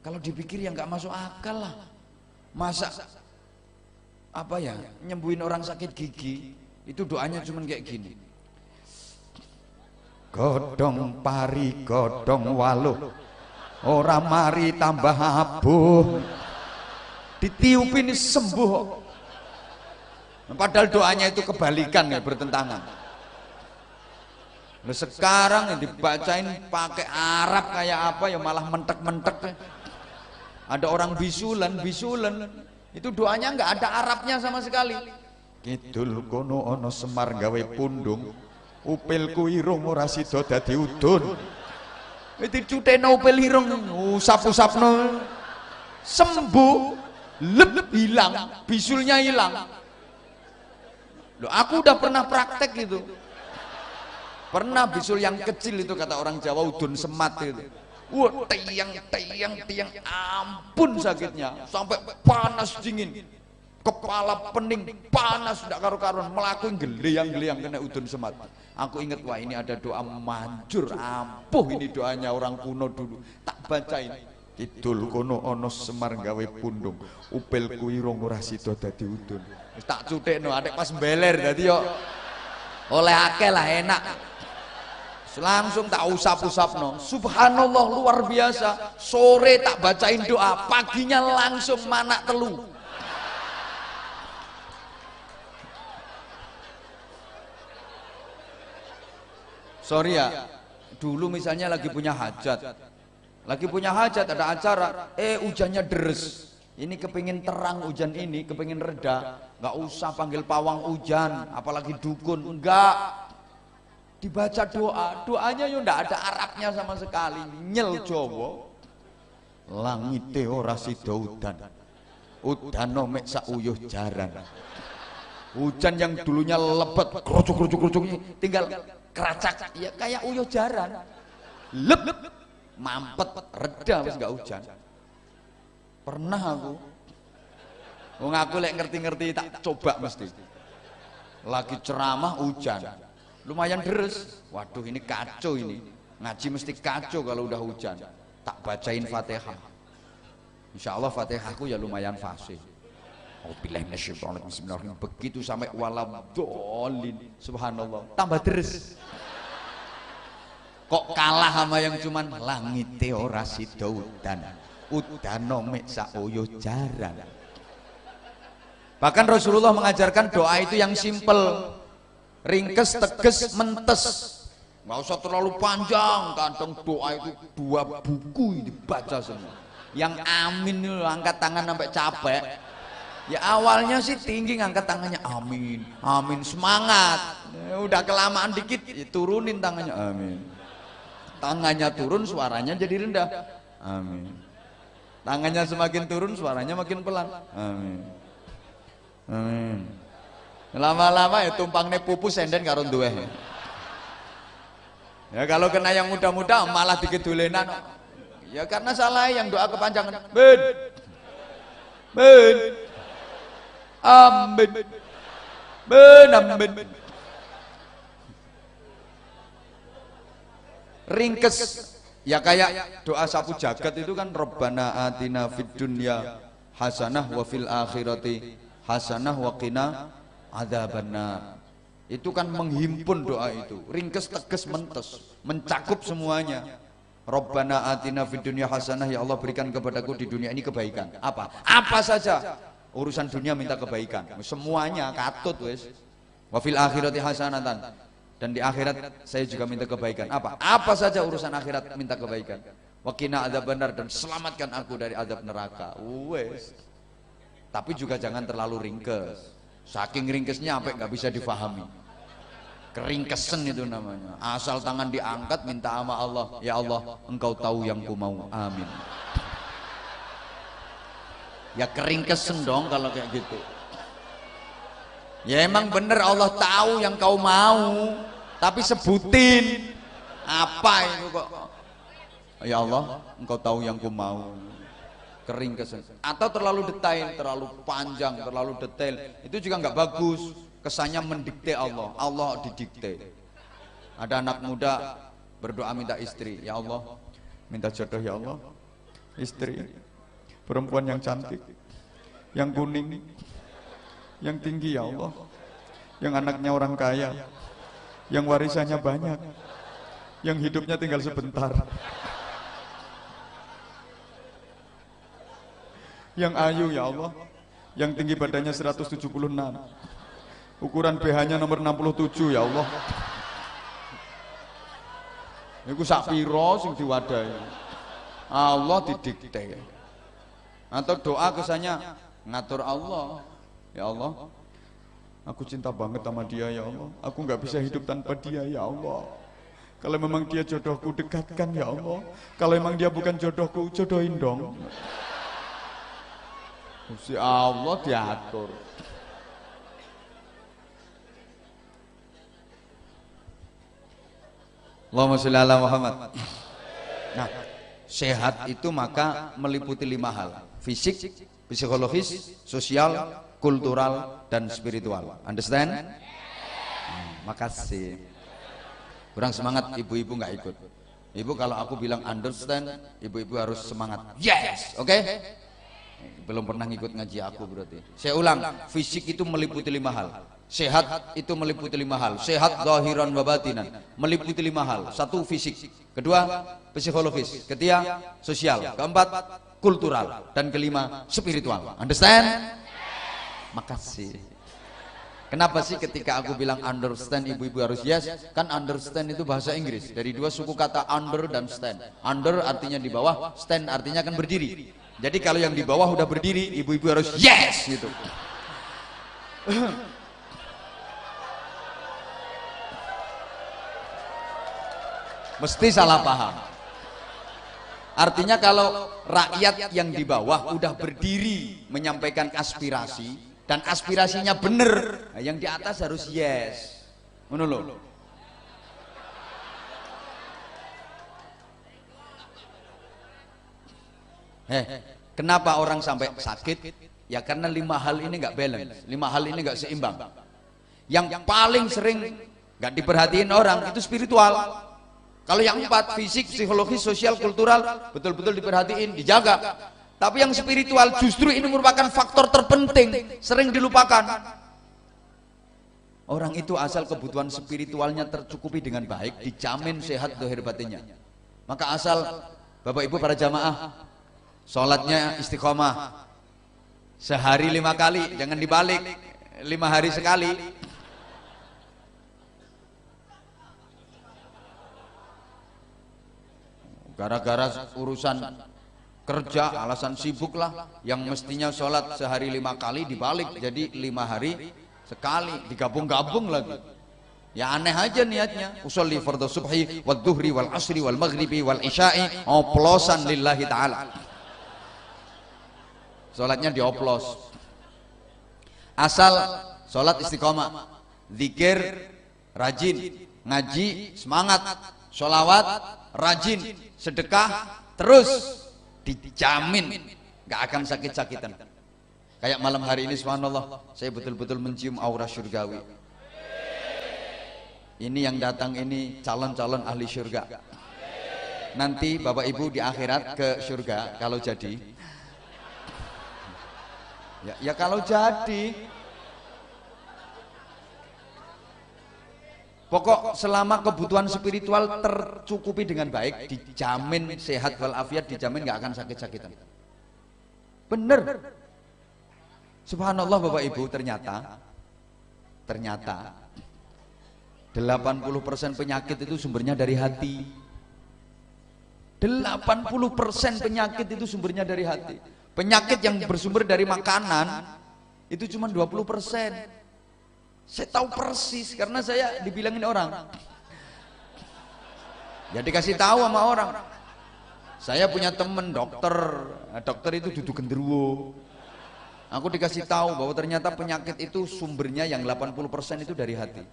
Kalau dipikir ya nggak masuk akal lah. Masa apa ya, nyembuhin orang sakit gigi itu doanya cuman kayak gini. Godong pari godong waluh, ora mari tambah abuh, ditiupin sembuh. Padahal doanya itu kebalikan ya, bertentangan. Nah, sekarang yang dibacain pakai Arab kayak apa ya, malah mentek-mentek. Ada orang bisulan itu doanya nggak ada Arabnya sama sekali. Kidul kono ono Semar gawe pundung, upilku irung ora sida dadi udun. Itu cuteno upil irung, usap-usapno sembuh, lep hilang, bisulnya hilang. Loh, aku udah pernah praktek gitu. Pernah bisul yang kecil itu kata orang Jawa udun semat itu. Wah, tiang, ampun sakitnya, sampai panas dingin, kepala pening, panas tidak karu-karuan, melakukan geliang-geliang kena udun semat. Aku ingat, wah ini ada doa manjur, ampuh ini doanya orang kuno dulu. Tak bacain. Kidul kono ono Semar gawe pundung, upil kuirung ora sida dadi udun. Tak cutekno, adek pas beler dadi yo oleh akeh lah, enak. Langsung tak usap-usapno. Subhanallah, luar biasa. Sore tak bacain doa, paginya langsung manak telu. Sorry ya, dulu misalnya lagi punya hajat, ada acara, hujannya deres. Ini kepingin terang hujan ini, kepingin reda, nggak usah panggil pawang hujan, apalagi dukun, enggak. Dibaca doanya yo ndak ada Arabnya sama sekali, nyel Jawa. Langite ora sida udan, udano mek sak uyuh jaran. Hujan yang dulunya lebat, kerucuk tinggal keracak, ya kayak uyuh jaran. Lep, mampet, reda wis enggak hujan. Pernah aku. Wong aku lek ngerti-ngerti tak coba mesti. lagi ceramah hujan, lumayan deres. Waduh ini kacau ini, ngaji mesti kacau kalau udah hujan. Tak bacain Fatihah, insya Allah Fatihahku ya lumayan fasih. Bismillahirrahmanirrahim. Begitu sampai waladhdallin, subhanallah, tambah deres. Kok kalah sama yang cuman langite ora sida udan, udano mek saoyo jaran. Bahkan Rasulullah mengajarkan doa itu yang simpel, ringkes, teges, mentes, nggak usah terlalu panjang. Kadang doa itu 2 buku dibaca semua. Yang amin itu angkat tangan sampai capek. Ya awalnya sih tinggi ngangkat tangannya amin, amin, semangat. Ya, udah kelamaan dikit ya, turunin tangannya amin. Tangannya turun suaranya jadi rendah. Amin. Tangannya semakin turun suaranya makin pelan. Amin. Amin. Lama-lama ya tumpangnya pupu senden karo duwe. Ya kalau kena yang muda-muda malah dikedulenan. Ya karena salah yang doa kepanjangan. Ben. Ben. Amin. Ben amin. Ringkes. Ya kayak doa sapu jagat itu kan Rabbana atina fid dunya hasanah wa fil akhirati hasanah wa qina adzabannar. Itu kan menghimpun doa itu, ringkes, tegas, mentes, mencakup semuanya. Rabbana atina fid dunya hasanah, ya Allah berikan kepadaku di dunia ini kebaikan. Apa saja urusan dunia minta kebaikan, semuanya katut wes. Wa fil akhirati hasanatan, dan di akhirat saya juga minta kebaikan. Apa saja urusan akhirat minta kebaikan. Wa qina adzabannar, dan selamatkan aku dari azab neraka. Wes. Tapi juga jangan terlalu ringkes. Saking ringkesnya sampai nggak bisa difahami. Keringkesen itu namanya. Asal tangan diangkat minta sama Allah, ya Allah engkau tahu yang ku mau, amin. Ya keringkesen dong kalau kayak gitu. Ya emang bener Allah tahu yang kau mau, tapi sebutin apa itu kok. Ya Allah engkau tahu yang ku mau. Keringkesen. Atau terlalu detail, terlalu panjang, terlalu detail, itu juga nggak bagus. Kesannya mendikte Allah, Allah didikte. Ada anak muda berdoa minta istri, ya Allah minta jodoh, ya Allah istri perempuan yang cantik, yang kuning, yang tinggi, ya Allah, yang anaknya orang kaya, yang warisannya banyak, yang hidupnya tinggal sebentar, yang ayu, ya Allah, yang tinggi badannya 176, ukuran BH-nya nomor 67, ya Allah. Iku sak piro sing diwadahi. Allah didikte. Atau doa kesannya ngatur Allah. Ya Allah, aku cinta banget sama dia, ya Allah. Aku nggak bisa hidup tanpa dia, ya Allah. Kalau memang dia jodohku, dekatkan, ya Allah. Kalau memang dia bukan jodohku, jodohin dong. Si Allah diatur. Allahumma sholli ala Muhammad. Nah, sehat itu maka meliputi 5 hal: fisik, psikologis, sosial, kultural, dan spiritual. Understand? Makasih. Kurang semangat ibu-ibu nggak ikut. Ibu kalau aku bilang understand, ibu-ibu harus semangat. Yes, oke? Belum pernah ngikut ngaji aku berarti. Saya ulang, fisik itu meliputi 5 hal. Sehat itu meliputi 5 hal. Sehat zahiran wa batinan, meliputi 5 hal. 1 fisik, kedua psikologis, ketiga sosial, keempat kultural, dan kelima spiritual. Understand? Makasih. Kenapa sih ketika aku bilang understand ibu-ibu harus yes? Kan understand itu bahasa Inggris dari 2 suku kata under dan stand. Under artinya di bawah, stand artinya kan berdiri. Jadi kalau yang di bawah udah berdiri, ibu-ibu harus yes gitu. Mesti salah paham. Artinya kalau rakyat yang di bawah udah berdiri menyampaikan aspirasi dan aspirasinya bener, nah yang di atas harus yes. Ngono lho. Kenapa orang sampai sakit? Ya karena 5 hal ini nggak balance, 5 hal ini nggak seimbang. Yang paling sering nggak diperhatiin orang itu spiritual. Kalau yang 4, fisik, psikologis, sosial, kultural, betul-betul diperhatiin, dijaga. Tapi yang spiritual justru ini merupakan faktor terpenting, sering dilupakan. Orang itu asal kebutuhan spiritualnya tercukupi dengan baik, dijamin sehat zahir batinnya. Maka asal Bapak Ibu para jamaah sholatnya istiqomah, sehari 5 kali, jangan dibalik 5 hari sekali. Gara-gara urusan kerja, alasan sibuk lah, yang mestinya sholat sehari 5 kali dibalik jadi 5 hari sekali, digabung-gabung lagi. Ya aneh aja niatnya. Usolli fardhu subhi wal dhuhri wal asri wal maghribi wal isya'i oplosan lillahi ta'ala. Sholatnya dioplos. Asal sholat istiqomah, zikir rajin, ngaji semangat, sholawat rajin, sedekah terus, dijamin gak akan sakit-sakitan. Kayak malam hari ini subhanallah, saya betul-betul mencium aura syurgawi. Ini yang datang ini calon-calon ahli syurga. Nanti Bapak Ibu di akhirat ke syurga kalau jadi. Ya kalau jadi. Pokok selama kebutuhan spiritual tercukupi dengan baik, dijamin sehat walafiat, dijamin gak akan sakit-sakitan. Bener. Subhanallah Bapak Ibu, ternyata 80% penyakit itu sumbernya dari hati. 80% penyakit itu sumbernya dari hati. Penyakit yang bersumber dari makanan itu cuma 20%. Saya tahu persis karena saya dibilangin orang. Ya dikasih tahu sama orang. Saya punya temen dokter, dokter itu duduk genderuwo. Aku dikasih tahu bahwa ternyata penyakit itu sumbernya yang 80% itu dari hati.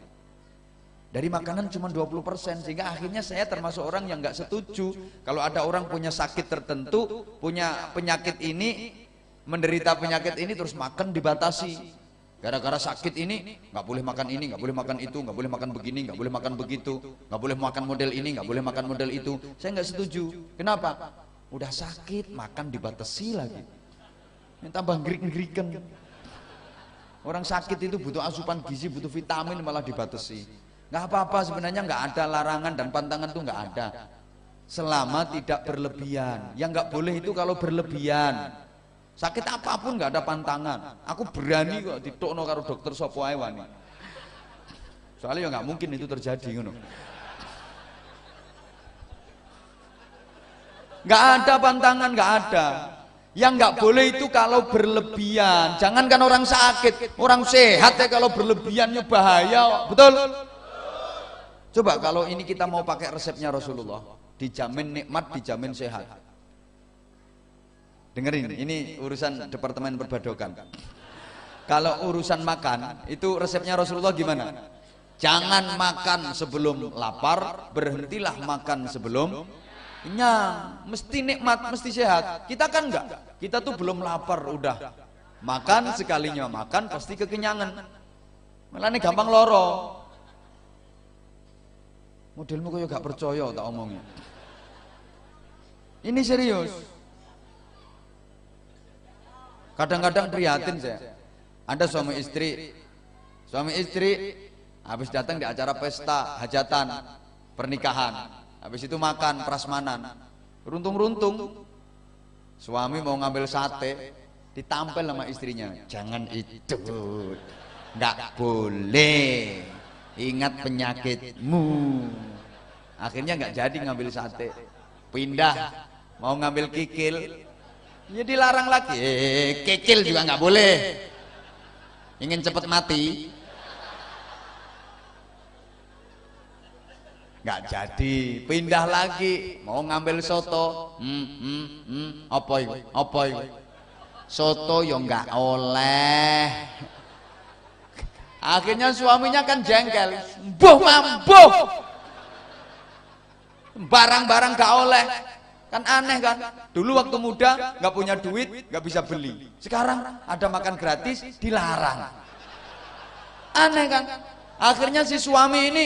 Dari makanan cuma 20%, sehingga akhirnya saya termasuk orang yang nggak setuju kalau ada orang punya sakit tertentu, punya penyakit ini, menderita penyakit ini terus makan dibatasi. Gara-gara sakit ini nggak boleh makan ini, nggak boleh makan itu, nggak boleh makan begini, nggak boleh makan begitu, nggak boleh makan model ini, nggak boleh makan model itu. Saya nggak setuju. Kenapa? Udah sakit makan dibatasi lagi. Yang tambah ngrik-ngrikan. Orang sakit itu butuh asupan gizi, butuh vitamin malah dibatasi. Nggak apa-apa sebenarnya, nggak ada larangan dan pantangan tuh nggak ada. Selama tidak berlebihan. Yang nggak boleh itu kalau berlebihan. Sakit apapun nggak ada pantangan. Aku berani kok ditokno karo dokter sapa ae wani. Soalnya ya nggak mungkin itu terjadi ngono. Nggak ada pantangan, nggak ada. Yang nggak boleh itu kalau berlebihan. Jangankan orang sakit, orang sehat ya kalau berlebihannya bahaya, betul? Coba kalau ini kita mau pakai resepnya Rasulullah, dijamin nikmat, dijamin sehat. Dengerin, ini urusan Departemen Perbadokan. Kalau urusan makan, itu resepnya Rasulullah gimana? Jangan makan sebelum lapar, berhentilah makan sebelum kenyang. Mesti nikmat, mesti sehat. Kita kan enggak, kita tuh belum lapar udah makan, sekalinya makan pasti kekenyangan. Malah ini gampang loro. Modelmu kok gak percaya tak omongnya. Ini serius. Kadang-kadang prihatin saya. Ada suami istri habis datang di acara pesta, hajatan, pernikahan, habis itu makan prasmanan, runtung-runtung suami mau ngambil sate, ditampel sama istrinya, jangan itu, nggak boleh, ingat penyakitmu. Akhirnya nggak jadi ngambil sate, pindah mau ngambil kikil, ya dilarang lagi. Kikil juga nggak boleh, ingin cepat mati, nggak jadi, pindah lagi mau ngambil soto. Apa itu soto yo nggak oleh. Akhirnya suaminya kan jengkel, mbuh mambuh, barang-barang gak oleh. Kan aneh kan, dulu waktu muda nggak punya duit nggak bisa beli, sekarang ada makan gratis dilarang. Aneh kan? Akhirnya si suami ini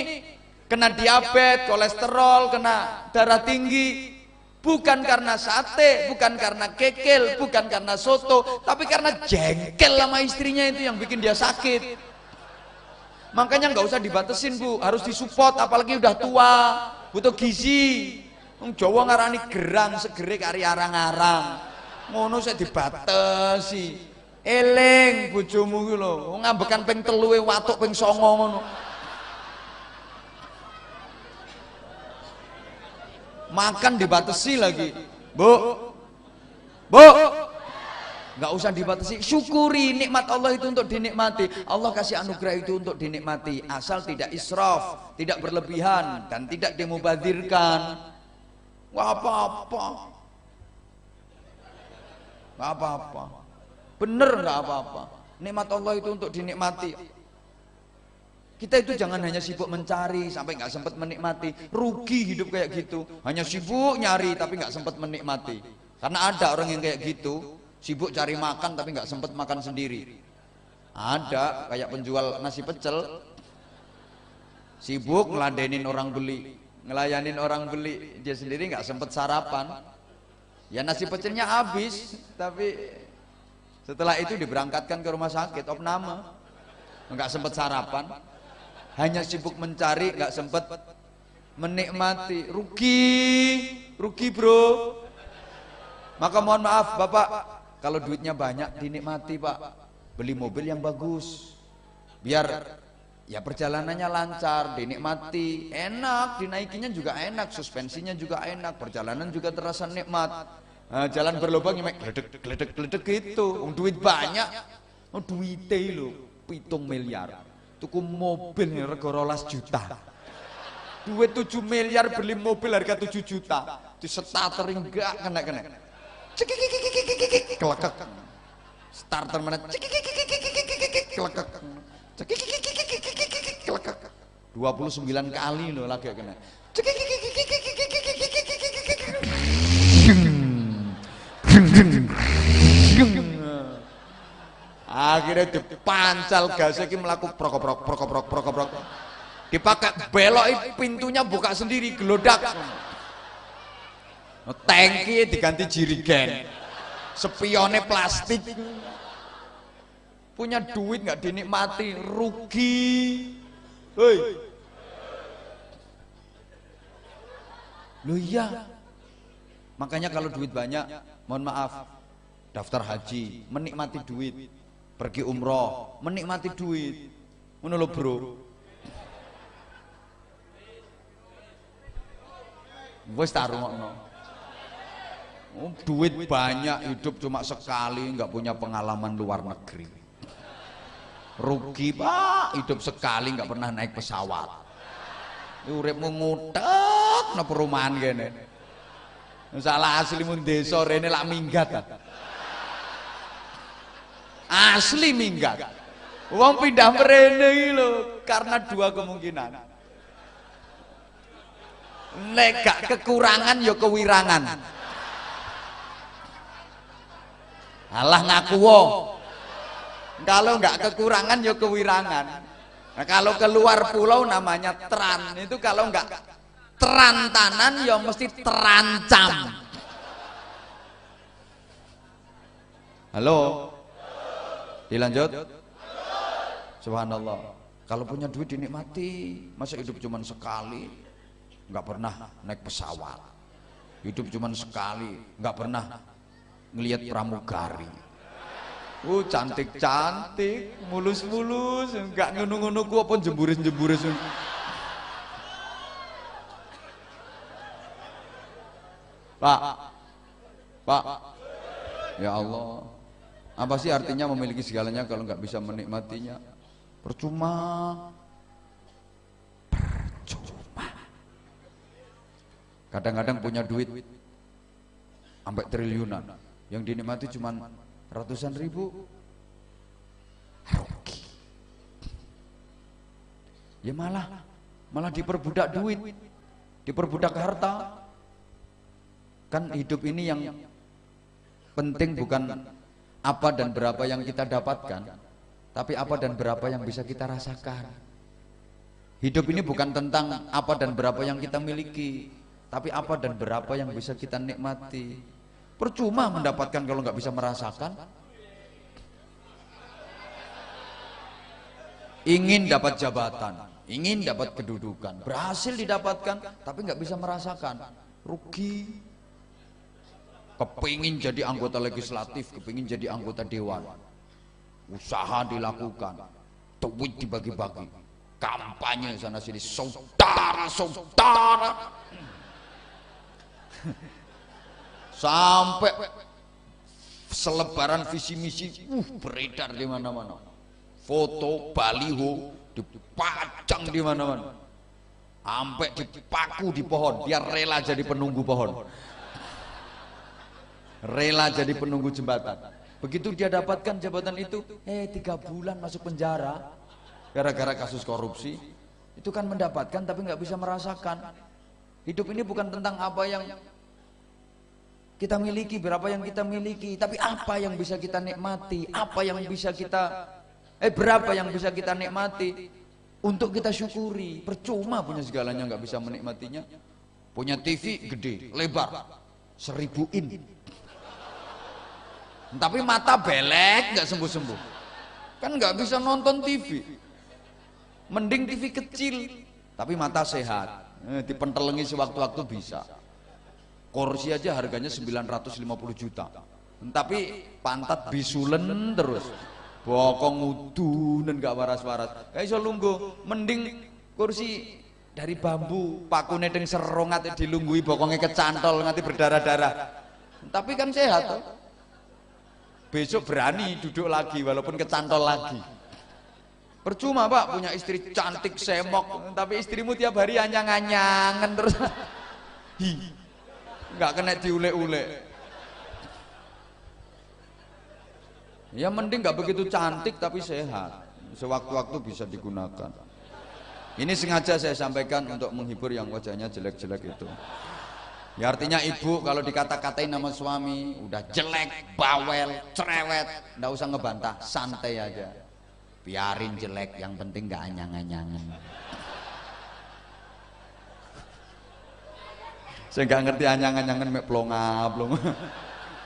kena diabetes, kolesterol, kena darah tinggi. Bukan karena sate, bukan karena kekel, bukan karena soto, tapi karena jengkel sama istrinya itu yang bikin dia sakit. Makanya nggak usah dibatesin Bu, harus disupport, apalagi udah tua, butuh gizi. Jawa ngarani gerang segere kari arang-arang. Ngono saya dibatesi. Eling bojomu ku lho, ngambekan ping 3 watuk ping 9 ngono. Makan dibatesi lagi. Bu. Nggak usah dibatasi, syukuri nikmat Allah itu untuk dinikmati. Allah kasih anugerah itu untuk dinikmati, asal tidak israf, tidak berlebihan dan tidak dimubadzirkan. Wah, apa-apa, nggak apa-apa, bener nggak apa-apa. Nikmat Allah itu untuk dinikmati. Kita itu jangan hanya sibuk mencari sampai nggak sempat menikmati. Rugi hidup kayak gitu, hanya sibuk nyari tapi nggak sempat menikmati. Karena ada orang yang kayak gitu, sibuk cari makan tapi nggak sempat makan sendiri. Ada kayak penjual nasi pecel, sibuk ngeladenin orang beli, ngelayanin orang beli, dia sendiri nggak sempat sarapan. Ya nasi pecelnya habis, tapi setelah itu diberangkatkan ke rumah sakit, opname, nggak sempat sarapan, hanya sibuk mencari, nggak sempat menikmati. Rugi bro. Maka mohon maaf Bapak, kalau duitnya banyak dinikmati Pak, beli mobil yang bagus, biar ya perjalanannya lancar, dinikmati, enak, dinaikinya juga enak, suspensinya juga enak, perjalanan juga terasa nikmat. Nah, jalan berlubang nyemek gledek gitu. Duit banyak, duitnya lo 7 miliar, tuku mobil yang rego 12 juta. Duit 7 miliar beli mobil harga 7 juta, di starter enggak kena. Kelekek. Starter mana? Kelekek. Kelekek. 29 kali loh lagi kena. Akhirnya dipancal gasnya ki melaku prok. Dipakai belok pintunya buka sendiri gelodak. Tangki diganti jirigen, spionnya plastik. Punya duit nggak dinikmati, rugi. Hei, lu iya. Makanya kalau duit banyak, mohon maaf, daftar haji, menikmati duit, pergi umroh, menikmati duit. Ngono lho bro. Wis tak rungokno. Duit banyak, hidup cuma sekali, nggak punya pengalaman luar negeri. Rugi Pak, hidup sekali nggak pernah naik pesawat. Uripmu ngutek nang perumahan kene. Salah aslimu desa rene lak minggat. Asli minggat. Wong pindah mrene iki lho karena 2 kemungkinan. Nek gak kekurangan ya kewirangan. Alah ngaku wo. Kalau nggak kekurangan ya kewirangan. Nah, kalau keluar pulau namanya teran. Itu kalau nggak terantanan ya mesti terancam. Halo. Dilanjut. Subhanallah. Kalau punya duit dinikmati. Masa hidup cuma sekali, nggak pernah naik pesawat. Hidup cuma sekali, nggak pernah ngelihat pramugari. Cantik-cantik, mulus-mulus, enggak ngono-ngono ku apa jemburis-jemburis. Pak, ya Allah, apa sih artinya memiliki segalanya kalau nggak bisa menikmatinya? Percuma. Kadang-kadang punya duit sampai triliunan, yang dinikmati cuma ratusan ribu. Rugi. Ya malah diperbudak duit, diperbudak harta. Kan hidup ini yang penting bukan apa dan berapa yang kita dapatkan, tapi apa dan berapa yang bisa kita rasakan. Hidup ini bukan tentang apa dan berapa yang kita miliki, tapi apa dan berapa yang bisa kita nikmati. Percuma mendapatkan kalau nggak bisa merasakan. Ingin dapat jabatan, ingin dapat kedudukan, berhasil didapatkan, tapi nggak bisa merasakan, rugi. Kepingin jadi anggota legislatif, kepingin jadi anggota dewan, usaha dilakukan, duit dibagi-bagi, kampanye sana sini, saudara-saudara, sampai selebaran visi misi beredar di mana-mana, foto baliho dipajang di mana-mana, sampai dipaku di pohon, dia rela jadi penunggu pohon, rela jadi penunggu jembatan. Begitu dia dapatkan jabatan itu, 3 bulan masuk penjara gara-gara kasus korupsi. Itu kan mendapatkan tapi nggak bisa merasakan. Hidup ini bukan tentang apa yang kita miliki, berapa yang kita miliki, tapi apa yang bisa kita nikmati, apa yang bisa kita berapa yang bisa kita nikmati untuk kita syukuri. Percuma punya segalanya nggak bisa menikmatinya. Punya TV gede, lebar, 1000 in, tapi mata belek nggak sembuh-sembuh, kan nggak bisa nonton TV. Mending TV kecil tapi mata sehat, dipentelengi sewaktu-waktu bisa. Kursi aja harganya 950 juta, tapi pantat bisulen terus, bokong udunen nggak waras-waras, kayak iso lungguh. Mending kursi dari bambu, pakune deng serong ate dilunggui, bokongnya kecantol nganti berdarah-darah, tapi kan sehat toh. Besok berani duduk lagi walaupun kecantol lagi. Percuma Pak punya istri cantik semok, tapi istrimu tiap hari anyang-anyangan terus, nggak kena diule-ule. Ya mending nggak begitu cantik tapi sehat, sewaktu-waktu bisa digunakan. Ini sengaja saya sampaikan untuk menghibur yang wajahnya jelek-jelek itu. Ya artinya ibu kalau dikata-katain nama suami udah jelek, bawel, cerewet, nggak usah ngebantah, santai aja, biarin jelek, yang penting nggak anyang-anyangan. Saya nggak ngerti anyang-anyangan mek plonga-plonga,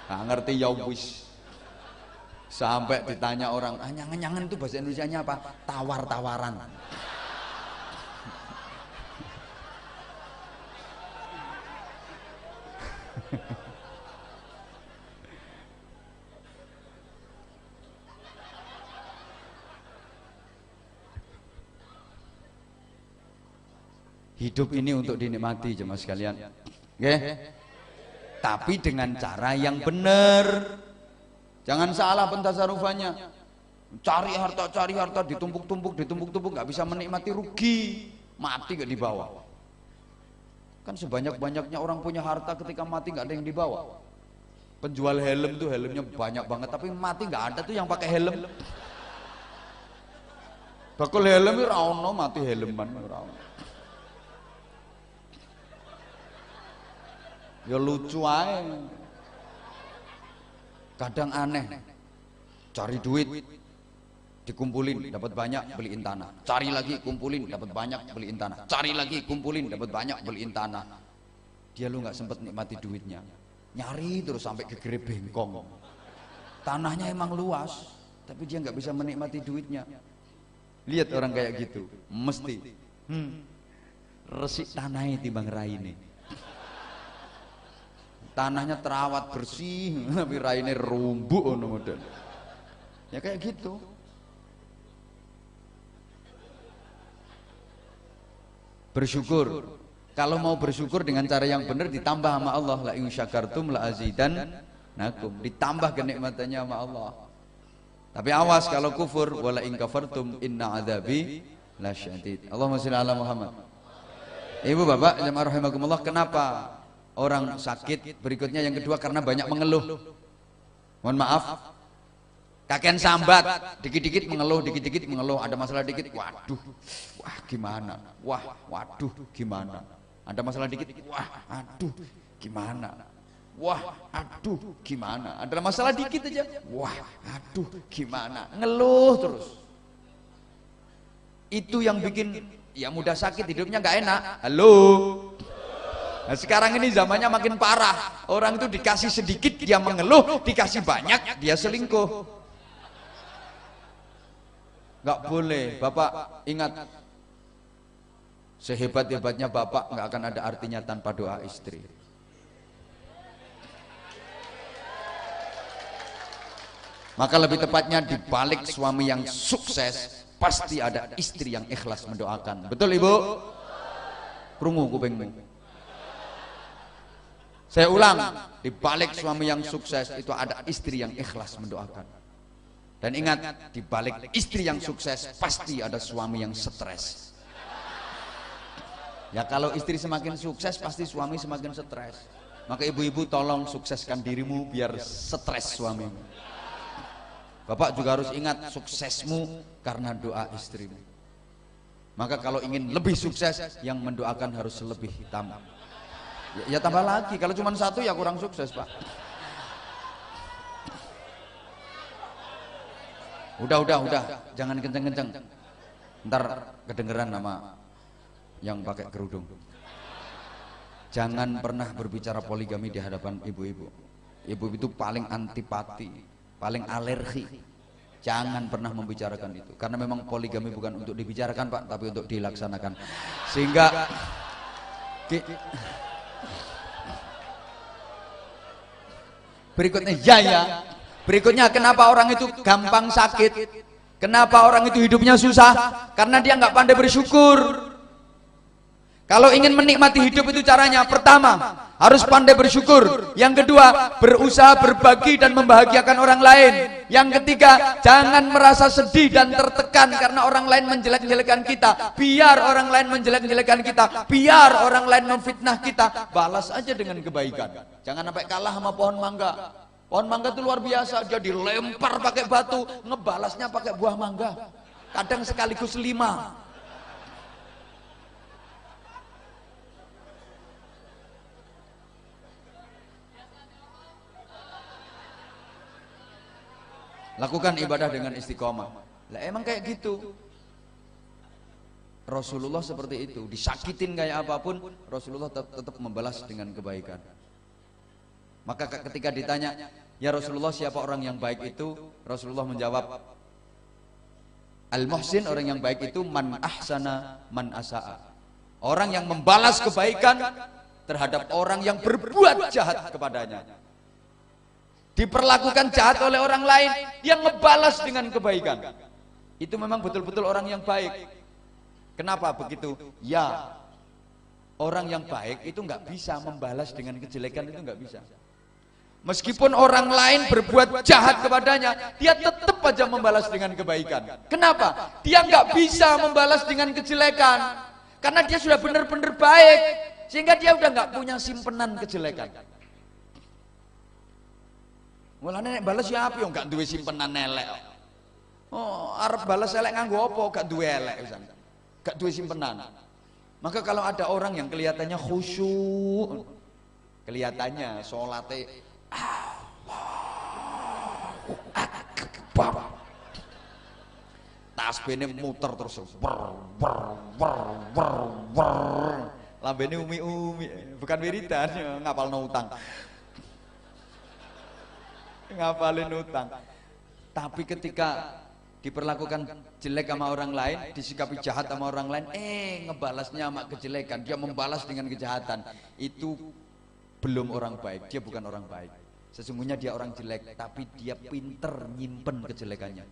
nggak ngerti ya wis. Sampai ditanya orang, anyang-anyangan itu bahasa Indonesianya apa? Tawar-tawaran. Hidup ini untuk dinikmati jemaah sekalian, tapi dengan cara yang benar. Jangan salah pentasarufannya, cari harta ditumpuk-tumpuk, nggak bisa menikmati, rugi, mati gak dibawa. Kan sebanyak-banyaknya orang punya harta, ketika mati nggak ada yang dibawa. Penjual helm tuh helmnya banyak banget, tapi mati nggak ada tuh yang pakai helm. Bakul helm itu rano, mati helman rano. Ya lucu aja. Kadang aneh, cari duit dikumpulin dapat banyak, beliin tanah, cari lagi kumpulin dapat banyak, beliin tanah, cari lagi kumpulin dapat banyak, beliin tanah. Dia lu nggak sempet nikmati duitnya, nyari terus sampai gegere bengkong. Tanahnya emang luas tapi dia nggak bisa menikmati duitnya. Lihat orang kayak gitu mesti resik tanahnya timbang raine. Tanahnya terawat bersih tapi raine rumbuk ono model. Ya kayak gitu. Bersyukur, kalau mau bersyukur dengan cara yang benar ditambah sama Allah, la in syakartum la azidannakum, ditambah kenikmatannya sama Allah. Tapi awas kalau kufur, wala in kafartum inna adzabi lasyadid. Allahumma shalli ala Muhammad. Ibu bapak jemaah rahimakumullah, kenapa orang sakit berikutnya yang kedua? Karena banyak mengeluh. Mohon maaf, kakean sambat, dikit-dikit mengeluh, dikit-dikit mengeluh, ada masalah dikit, waduh, wah gimana, wah, waduh gimana, ada masalah dikit, wah, aduh gimana, wah, aduh gimana, ada masalah dikit aja, wah, aduh gimana, ngeluh terus. Itu yang bikin ya mudah sakit, hidupnya nggak enak. Halo. Nah, sekarang ini zamannya makin parah. Orang itu dikasih sedikit dia mengeluh, dikasih banyak dia selingkuh. Nggak boleh. Bapak ingat, sehebat-hebatnya bapak nggak akan ada artinya tanpa doa istri. Maka lebih tepatnya di balik suami yang sukses pasti ada istri yang ikhlas mendoakan. Betul Ibu? Krungu kupingmu. Saya ulang, di balik suami yang sukses itu ada istri yang ikhlas mendoakan. Dan ingat, di balik istri yang sukses pasti ada suami yang stres. Ya kalau istri semakin sukses pasti suami semakin stres. Maka ibu-ibu tolong sukseskan dirimu biar stres suamimu. Bapak juga harus ingat, suksesmu karena doa istrimu. Maka kalau ingin lebih sukses, yang mendoakan harus lebih tambah. Ya tambah lagi, kalau cuma satu ya kurang sukses Pak. Udah, jangan kenceng-kenceng. Ntar kedengeran sama yang pakai kerudung. Jangan pernah berbicara poligami di hadapan ibu-ibu. Ibu itu paling antipati, paling alergi. Jangan pernah membicarakan itu, karena memang poligami bukan untuk dibicarakan Pak, tapi untuk dilaksanakan. Sehingga berikutnya berikutnya kenapa orang itu gampang sakit, kenapa orang itu hidupnya susah, karena dia nggak pandai bersyukur. Kalau ingin menikmati hidup itu caranya, pertama harus pandai bersyukur, yang kedua berusaha berbagi dan membahagiakan orang lain, yang ketiga jangan merasa sedih dan tertekan karena orang lain menjelek-jelekan kita. Biar orang lain menjelek-jelekan kita, biar orang lain memfitnah kita, balas aja dengan kebaikan. Jangan sampai kalah sama pohon mangga. Pohon mangga itu luar biasa, dia dilempar pakai batu, ngebalasnya pakai buah mangga, kadang sekaligus 5. Lakukan ibadah dengan istiqomah. Lah emang kayak gitu. Rasulullah seperti itu, disakitin kayak apapun Rasulullah tetap membalas dengan kebaikan. Maka ketika ditanya, ya Rasulullah siapa orang yang baik itu? Rasulullah menjawab, Al-Muhsin, orang yang baik itu man ahsana man asa'a. Orang yang membalas kebaikan terhadap orang yang berbuat jahat kepadanya. Diperlakukan jahat oleh orang lain, yang ngebalas dengan kebaikan. Itu memang betul-betul orang yang baik. Kenapa begitu? Ya, orang yang baik itu nggak bisa membalas dengan kejelekan, itu nggak bisa. Meskipun orang lain berbuat jahat kepadanya, dia tetap aja membalas dengan kebaikan. Kenapa? Dia nggak bisa membalas dengan kejelekan, karena dia sudah benar-benar baik, sehingga dia udah nggak punya simpenan kejelekan. Mulane nek bales ya apa yo gak duwe simpenan elek. Oh, arep bales elek nganggo apa? Gak duwe elek pisan. Gak duwe simpenan. Maka kalau ada orang yang kelihatannya khusyuk, kelihatannya salate Allahu Akbar, tasbihne muter terus lambene umi-umi, bukan wiridan, ngapalno utang. Ngapalin utang. Tapi ketika diperlakukan jelek sama orang lain, disikapi jahat sama orang lain, ngebalasnya sama kejelekan, dia membalas dengan kejahatan, itu belum orang baik, dia bukan orang baik. Sesungguhnya dia orang jelek, tapi dia pinter nyimpen kejelekannya.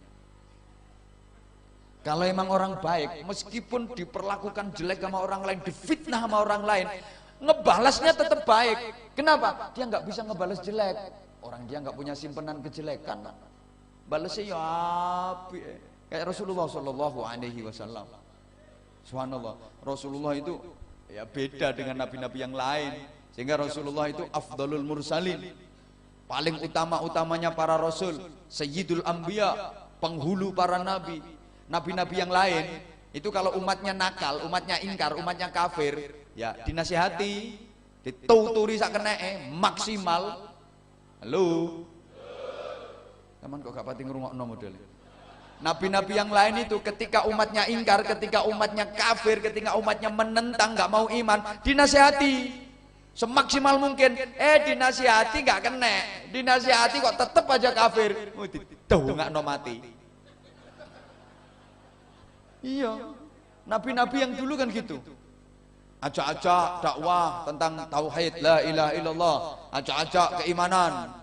Kalau emang orang baik, meskipun diperlakukan jelek sama orang lain, difitnah sama orang lain, ngebalasnya tetap baik. Kenapa? Dia nggak bisa ngebalas jelek. Orang dia nggak punya simpenan kejelekan, balasnya ya api. Kayak Rasulullah Shallallahu Alaihi Wasallam. Subhanallah, Rasulullah itu ya beda dengan nabi-nabi yang lain. Sehingga Rasulullah itu afdalul mursalin, paling utama-utamanya para rasul, sayyidul anbiya, penghulu para nabi. Nabi-nabi yang lain itu kalau umatnya nakal, umatnya ingkar, umatnya kafir, ya dinasihati, dituturi sakene maksimal. Halo. Teman kok gak pati ngrungokno model. Nabi-nabi yang lain itu ketika umatnya ingkar, ketika umatnya kafir, ketika umatnya menentang, nggak mau iman, dinasihati semaksimal mungkin. Dinasihati nggak kena, dinasihati kok tetep aja kafir, didongakno mati. Iya, nabi-nabi yang dulu kan gitu. Ajak-ajak dakwah tentang tauhid la ilaha illallah, ajak-ajak keimanan.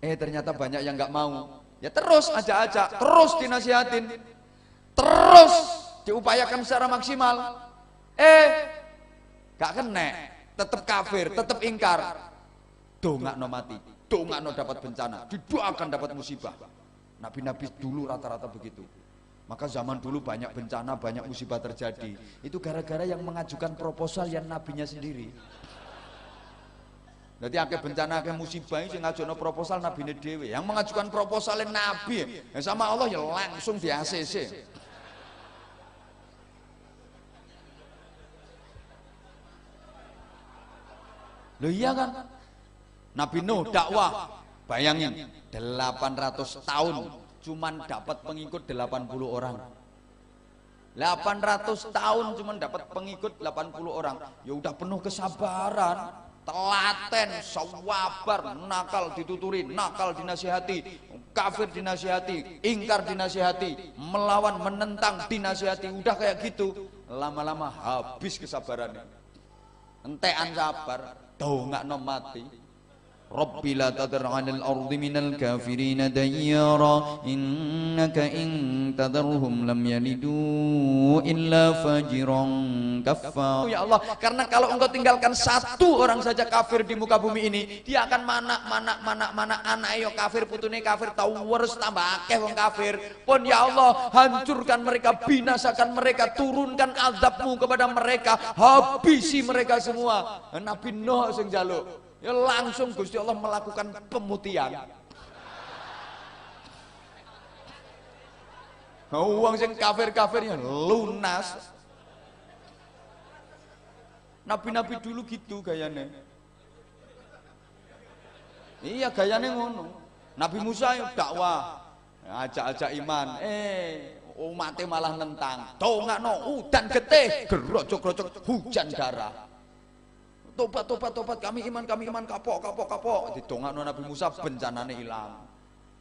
Ternyata banyak yang nggak mau. Ya terus ajak-ajak, terus dinasihatin, terus diupayakan secara maksimal. Gak kena, tetap kafir, tetap ingkar. Dongakno mati, dongakno dapat bencana, didoakan dapat musibah. Nabi-nabi dulu rata-rata begitu. Maka zaman dulu banyak bencana, banyak musibah terjadi. Itu gara-gara yang mengajukan proposal yang nabinya sendiri. Jadi akeh bencana, akeh musibah sing ngajono proposal nabine dhewe. Yang mengajukan proposalnya nabi, sama Allah ya langsung di ACC. Loh iya kan? Nabi Nuh dakwah, bayangin 800 tahun cuman dapat pengikut 80 orang. 800 tahun cuman dapat pengikut 80 orang. Ya udah penuh kesabaran. Telaten, sawabar, nakal dituturin, nakal dinasihati, kafir dinasihati, ingkar dinasihati, melawan, menentang dinasihati, udah kayak gitu. Lama-lama habis kesabarannya. Entean sabar, dongakno mati. Rabbi la tadhar 'alal ardi minal kafirina dayyara innaka in tadharhum lam yalidu illa fajiran kaffar. Ya Allah, karena kalau engkau tinggalkan satu orang saja kafir di muka bumi ini, dia akan mana anak yo kafir, putune kafir, tahu wes tambah akeh wong kafir. Pun ya Allah, hancurkan mereka, binasakan mereka, turunkan azabmu kepada mereka, habisi mereka semua. Nabi Nuh sing njaluk. Ya langsung Gusti Allah melakukan pemutihan. Uang sing kafir-kafirnya lunas. Nabi-nabi dulu gitu gayane. Iya gayane ngono. Nabi Musa yang dakwah, ajak-ajak iman. Umatnya malah nentang. Dongakno udan getih, gerocok-gerocok hujan darah. Tobat kami iman kapok. Didongakno Nabi Musa bencanane ilang.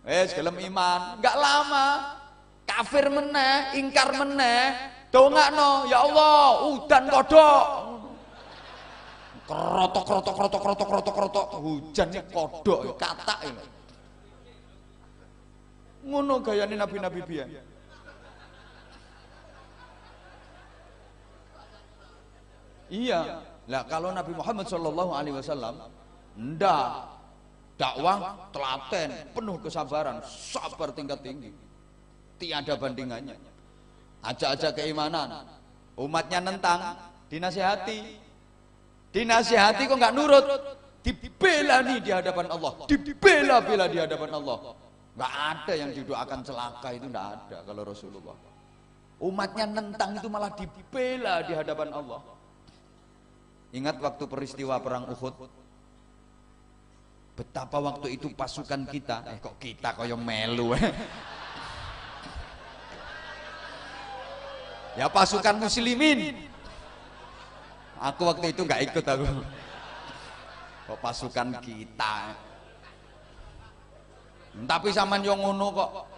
Gelem iman, enggak lama kafir meneh, ingkar meneh, dongakno ya Allah udan kodok. Krotok hujan kodok katak ini. Ngono gayane nabi-nabi biyen. Iya. Lah kalau Nabi Muhammad Shallallahu Alaihi Wasallam ndak dakwah telaten, penuh kesabaran, sabar tingkat tinggi, tiada bandingannya. Ajak-ajak keimanan, umatnya nentang, dinasihati kok nggak nurut, dibela nih di hadapan Allah, dibela di hadapan Allah. Nggak ada yang didoakan celaka, itu nggak ada kalau Rasulullah. Umatnya nentang itu malah dibela di hadapan Allah. Ingat waktu peristiwa perang Uhud, betapa waktu itu pasukan kita, kok kita kaya melu ya pasukan muslimin. Aku waktu itu nggak ikut aku. Kok pasukan kita. Tapi sampean yo ngono kok.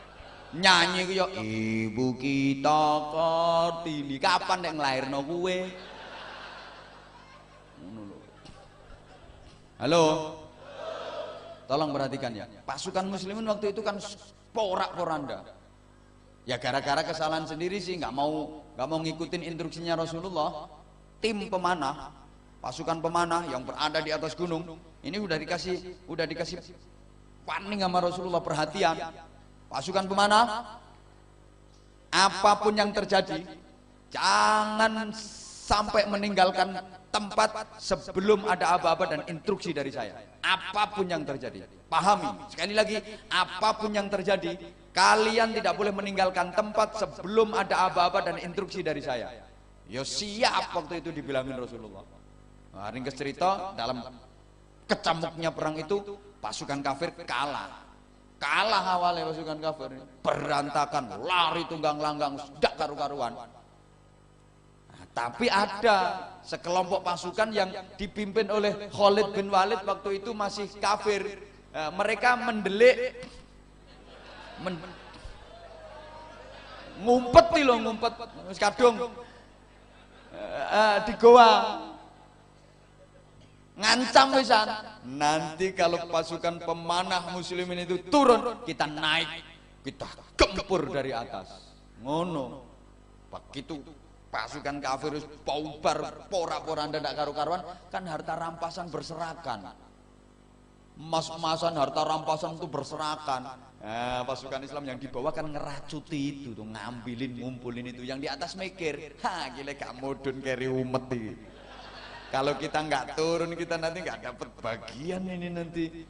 Nyanyi ku yo ibu kita Kartini. Kapan nek nglairno kowe? Halo, tolong perhatikan ya. Pasukan muslimin waktu itu kan porak-poranda. Ya gara-gara kesalahan sendiri sih, nggak mau ngikutin instruksinya Rasulullah. Tim pemanah, pasukan pemanah yang berada di atas gunung, ini udah dikasih warning sama Rasulullah, perhatian. Pasukan pemanah, apapun yang terjadi, jangan sampai meninggalkan tempat sebelum ada aba-aba dan instruksi dari saya. Apapun yang terjadi, pahami sekali lagi, apapun yang terjadi, kalian tidak boleh meninggalkan tempat sebelum ada aba-aba dan instruksi dari saya. Ya siap, waktu itu dibilangin Rasulullah. Nah, ringkas cerita, dalam kecamuknya perang itu pasukan kafir kalah awalnya pasukan kafir, berantakan, lari tunggang langgang, tidak karu-karuan. Nah, tapi ada sekelompok pasukan yang dipimpin oleh Khalid bin Walid waktu itu masih kafir. Mereka mendelik, ngumpet nih loh, ngumpet kadung di goa, ngancam wisan, nanti kalau pasukan pemanah muslimin itu turun, kita naik, kita gempur dari atas. Ngono. Begitu pasukan kafir paubar pora-poranda ndak karu-karuan, kan harta rampasan berserakan. Emas-emasan, harta rampasan itu berserakan. Pasukan Islam yang di bawah kan ngeracuti itu tuh, ngambilin, ngumpulin itu. Yang di atas mikir, gila gak mudun keri umet ini. Kalau kita nggak turun, kita nanti nggak dapat bagian ini nanti.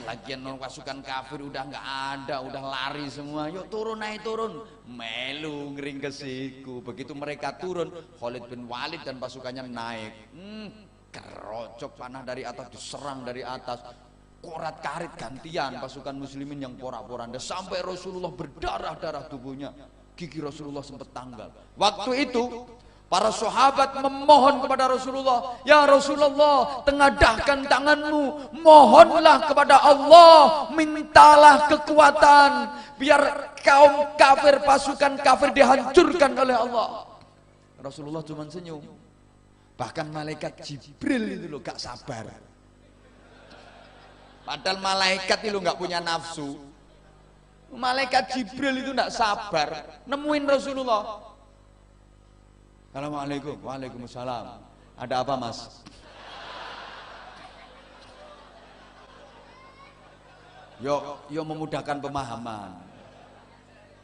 Lagian pasukan kafir udah nggak ada, udah lari semua. Yuk turun, naik turun. Melu ngering ke siku. Begitu mereka turun, Khalid bin Walid dan pasukannya naik. Kerocok panah dari atas, diserang dari atas, korat karit gantian pasukan muslimin yang porak-poranda sampai Rasulullah berdarah-darah tubuhnya, gigi Rasulullah sempat tanggal. Waktu itu para sahabat memohon kepada Rasulullah, ya Rasulullah, tengadahkan tanganmu, mohonlah kepada Allah, mintalah kekuatan biar kaum kafir, pasukan kafir dihancurkan oleh Allah. Rasulullah cuma senyum. Bahkan malaikat Jibril itu loh gak sabar. Padahal malaikat itu gak punya nafsu. Malaikat Jibril itu gak sabar nemuin Rasulullah. Assalamualaikum. Waalaikumsalam. Ada apa mas? Yo memudahkan pemahaman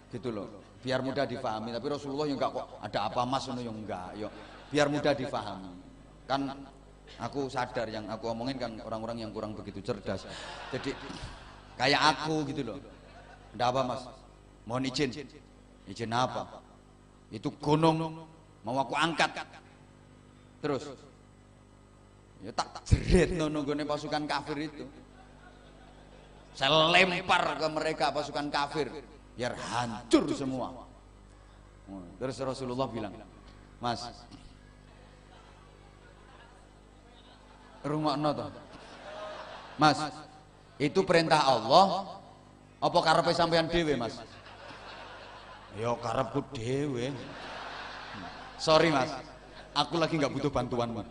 gitu loh, biar mudah difahami. Tapi Rasulullah yang enggak kok ada apa mas, yang enggak. Yo biar mudah difahami. Kan aku sadar yang aku omongin kan orang-orang yang kurang begitu cerdas. Jadi kayak aku gitu loh. Ada apa mas? Mohon izin. Izin apa? Itu gunung mau aku angkat. Terus ya tak jerit nonggone pasukan kafir itu. Saya lempar ke mereka pasukan kafir biar hancur semua. Terus Rasulullah bilang, mas, rungokno toh. Mas, itu perintah Allah apa karepe sampean dhewe, Mas? Ya karepku dhewe. Sorry, Mas. Aku lagi nggak butuh bantuanmu.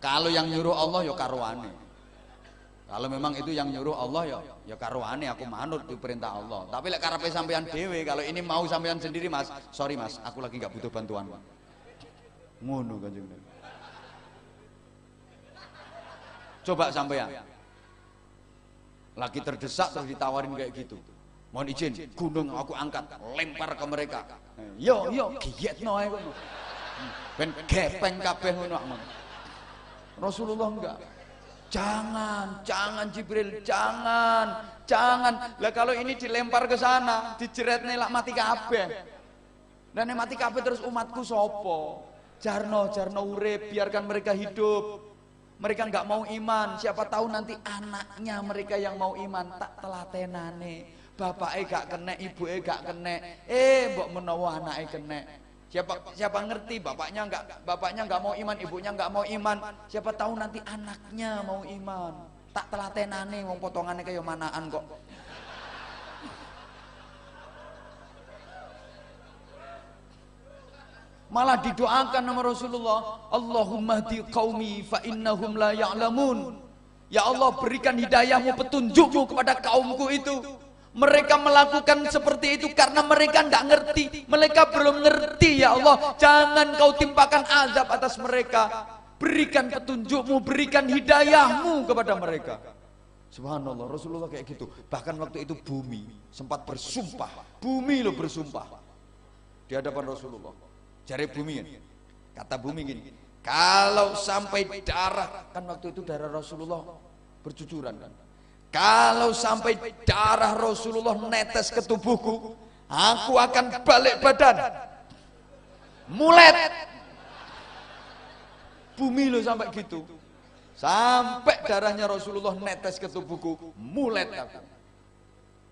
Kalau yang nyuruh Allah ya karuane. Kalau memang itu yang nyuruh Allah ya karuane, aku manut itu perintah Allah. Tapi lek karepe sampean dhewe, kalau ini mau sampean sendiri, Mas, sorry Mas, aku lagi nggak butuh bantuanmu. Ngono Kanjeng Nabi. Coba sampean lagi terdesak terus ditawarin kayak gitu, mohon izin, gunung aku angkat, lempar ke mereka. Yo giyetno ae kono. Ben gepeng kabeh ngono. Rasulullah enggak. Jangan Jibril, jangan. Lah kalau ini dilempar ke sana, dijeretne lak mati kabeh. Dan mati kabeh terus umatku sopo? Jarno urip, biarkan mereka hidup. Mereka nggak mau iman, siapa tahu nanti anaknya mereka yang mau iman, tak telatenane. Bapaknya gak kena, ibunya gak kena, mbok menawa anaknya kena. Siapa ngerti bapaknya nggak mau iman, ibunya nggak mau iman. Siapa tahu nanti anaknya mau iman. Tak telatenane, wong potongannya kayak manaan kok. Malah didoakan nama Rasulullah, Allahumma hdi qaumi fa innahum la ya'lamun. Ya Allah, berikan hidayahmu, petunjukmu kepada kaumku itu. Mereka melakukan seperti itu karena mereka tidak ngerti. Mereka belum ngerti, ya Allah. Jangan kau timpakan azab atas mereka. Berikan petunjukmu, berikan hidayahmu kepada mereka. Subhanallah, Rasulullah kayak gitu. Bahkan waktu itu bumi sempat bersumpah. Bumi loh bersumpah di hadapan Rasulullah. Jari bumi kan, kata bumi gini, kalau sampai darah, kan waktu itu darah Rasulullah bercucuran kan, kalau sampai darah Rasulullah netes ke tubuhku, aku akan balik badan, mulet. Bumi lo sampai gitu, sampai darahnya Rasulullah netes ke tubuhku, mulet aku.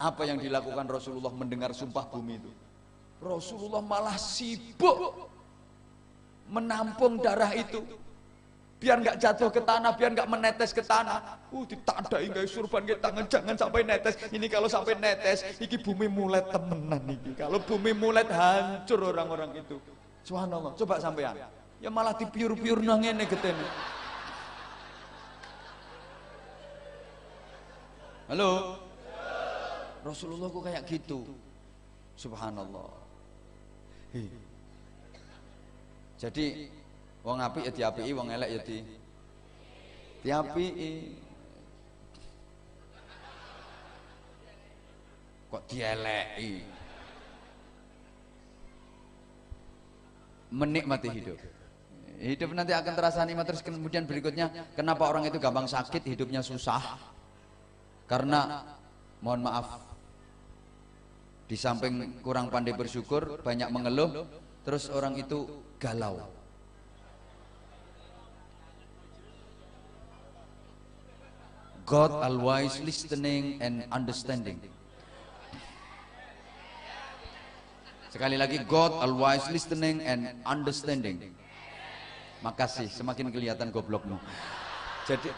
Apa yang dilakukan Rasulullah mendengar sumpah bumi itu? Rasulullah malah sibuk menampung darah itu biar nggak jatuh ke tanah, biar nggak menetes ke tanah. Ditandai guys surban ke tangan, jangan sampai netes. Ini kalau sampai netes, iki bumi mulet temenan iki. Kalau bumi mulet hancur orang-orang itu. Subhanallah, coba sampean. Ya malah dipiur-piur nang ngene getene. Halo. Rasulullah kok kayak gitu. Subhanallah. Jadi wong apik ya diapiki, wong elek ya diapiki. Kok dieleki? Menikmati hidup. Hidup nanti akan terasa nikmat. Terus kemudian berikutnya, kenapa orang itu gampang sakit, hidupnya susah? Karena mohon maaf, di samping kurang pandai bersyukur, banyak mengeluh, terus orang itu galau. God always listening and understanding. Sekali lagi, God always listening and understanding. Makasih, semakin kelihatan goblokmu. Jadi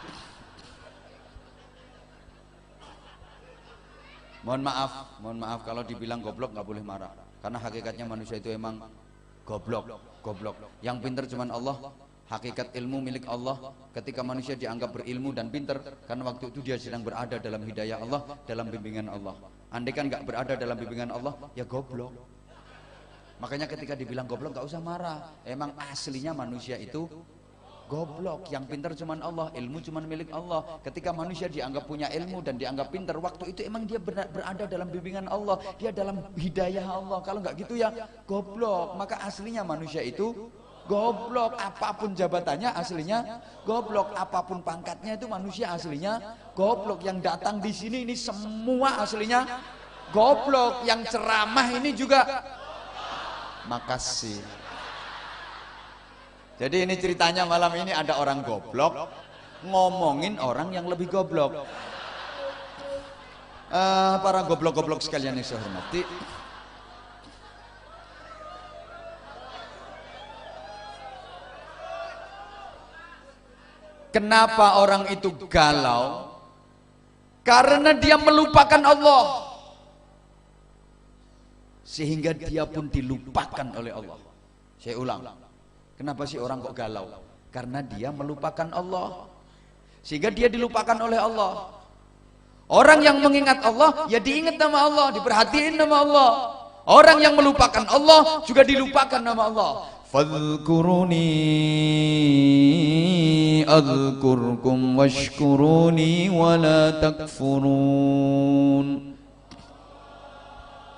mohon maaf kalau dibilang goblok nggak boleh marah. Karena hakikatnya manusia itu emang goblok. Yang pintar cuman Allah. Hakikat ilmu milik Allah. Ketika manusia dianggap berilmu dan pintar, karena waktu itu dia sedang berada dalam hidayah Allah, dalam bimbingan Allah. Andai kan nggak berada dalam bimbingan Allah, ya goblok. Makanya ketika dibilang goblok nggak usah marah. Emang aslinya manusia itu goblok. Yang pintar cuman Allah, ilmu cuman milik Allah. Ketika manusia dianggap punya ilmu dan dianggap pintar, waktu itu emang dia berada dalam bimbingan Allah, dia dalam hidayah Allah. Kalau nggak gitu ya goblok. Maka aslinya manusia itu goblok. Apapun jabatannya aslinya goblok. Apapun pangkatnya itu manusia aslinya goblok. Yang datang di sini ini semua aslinya goblok. Yang ceramah ini juga. Makasih. Jadi ini ceritanya malam ini ada orang goblok ngomongin orang yang lebih goblok. Para goblok-goblok sekalian yang saya hormati, kenapa orang itu galau? Karena dia melupakan Allah, sehingga dia pun dilupakan oleh Allah. Saya ulang, kenapa sih orang kok galau? Karena dia melupakan Allah, sehingga dia dilupakan oleh Allah. Orang yang mengingat Allah, ya diingat nama Allah, diperhatiin nama Allah. Orang yang melupakan Allah, juga dilupakan nama Allah. Fadhkuruni adhkurkum washkuruni wala takfurun.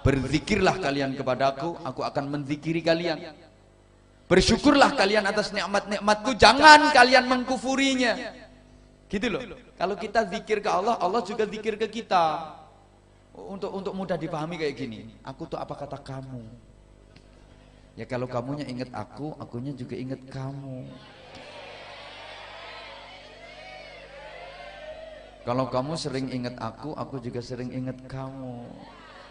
Berzikirlah kalian kepadaku, aku akan menzikiri kalian. Bersyukurlah kalian atas nikmat-nikmatku, jangan kalian mengkufurinya. Gitu loh. Kalau kita zikir ke Allah, Allah juga zikir ke kita. Untuk mudah dipahami kayak gini. Aku tuh apa kata kamu? Ya kalau kamunya ingat aku, akunya juga ingat kamu. Kalau kamu sering ingat aku juga sering ingat kamu.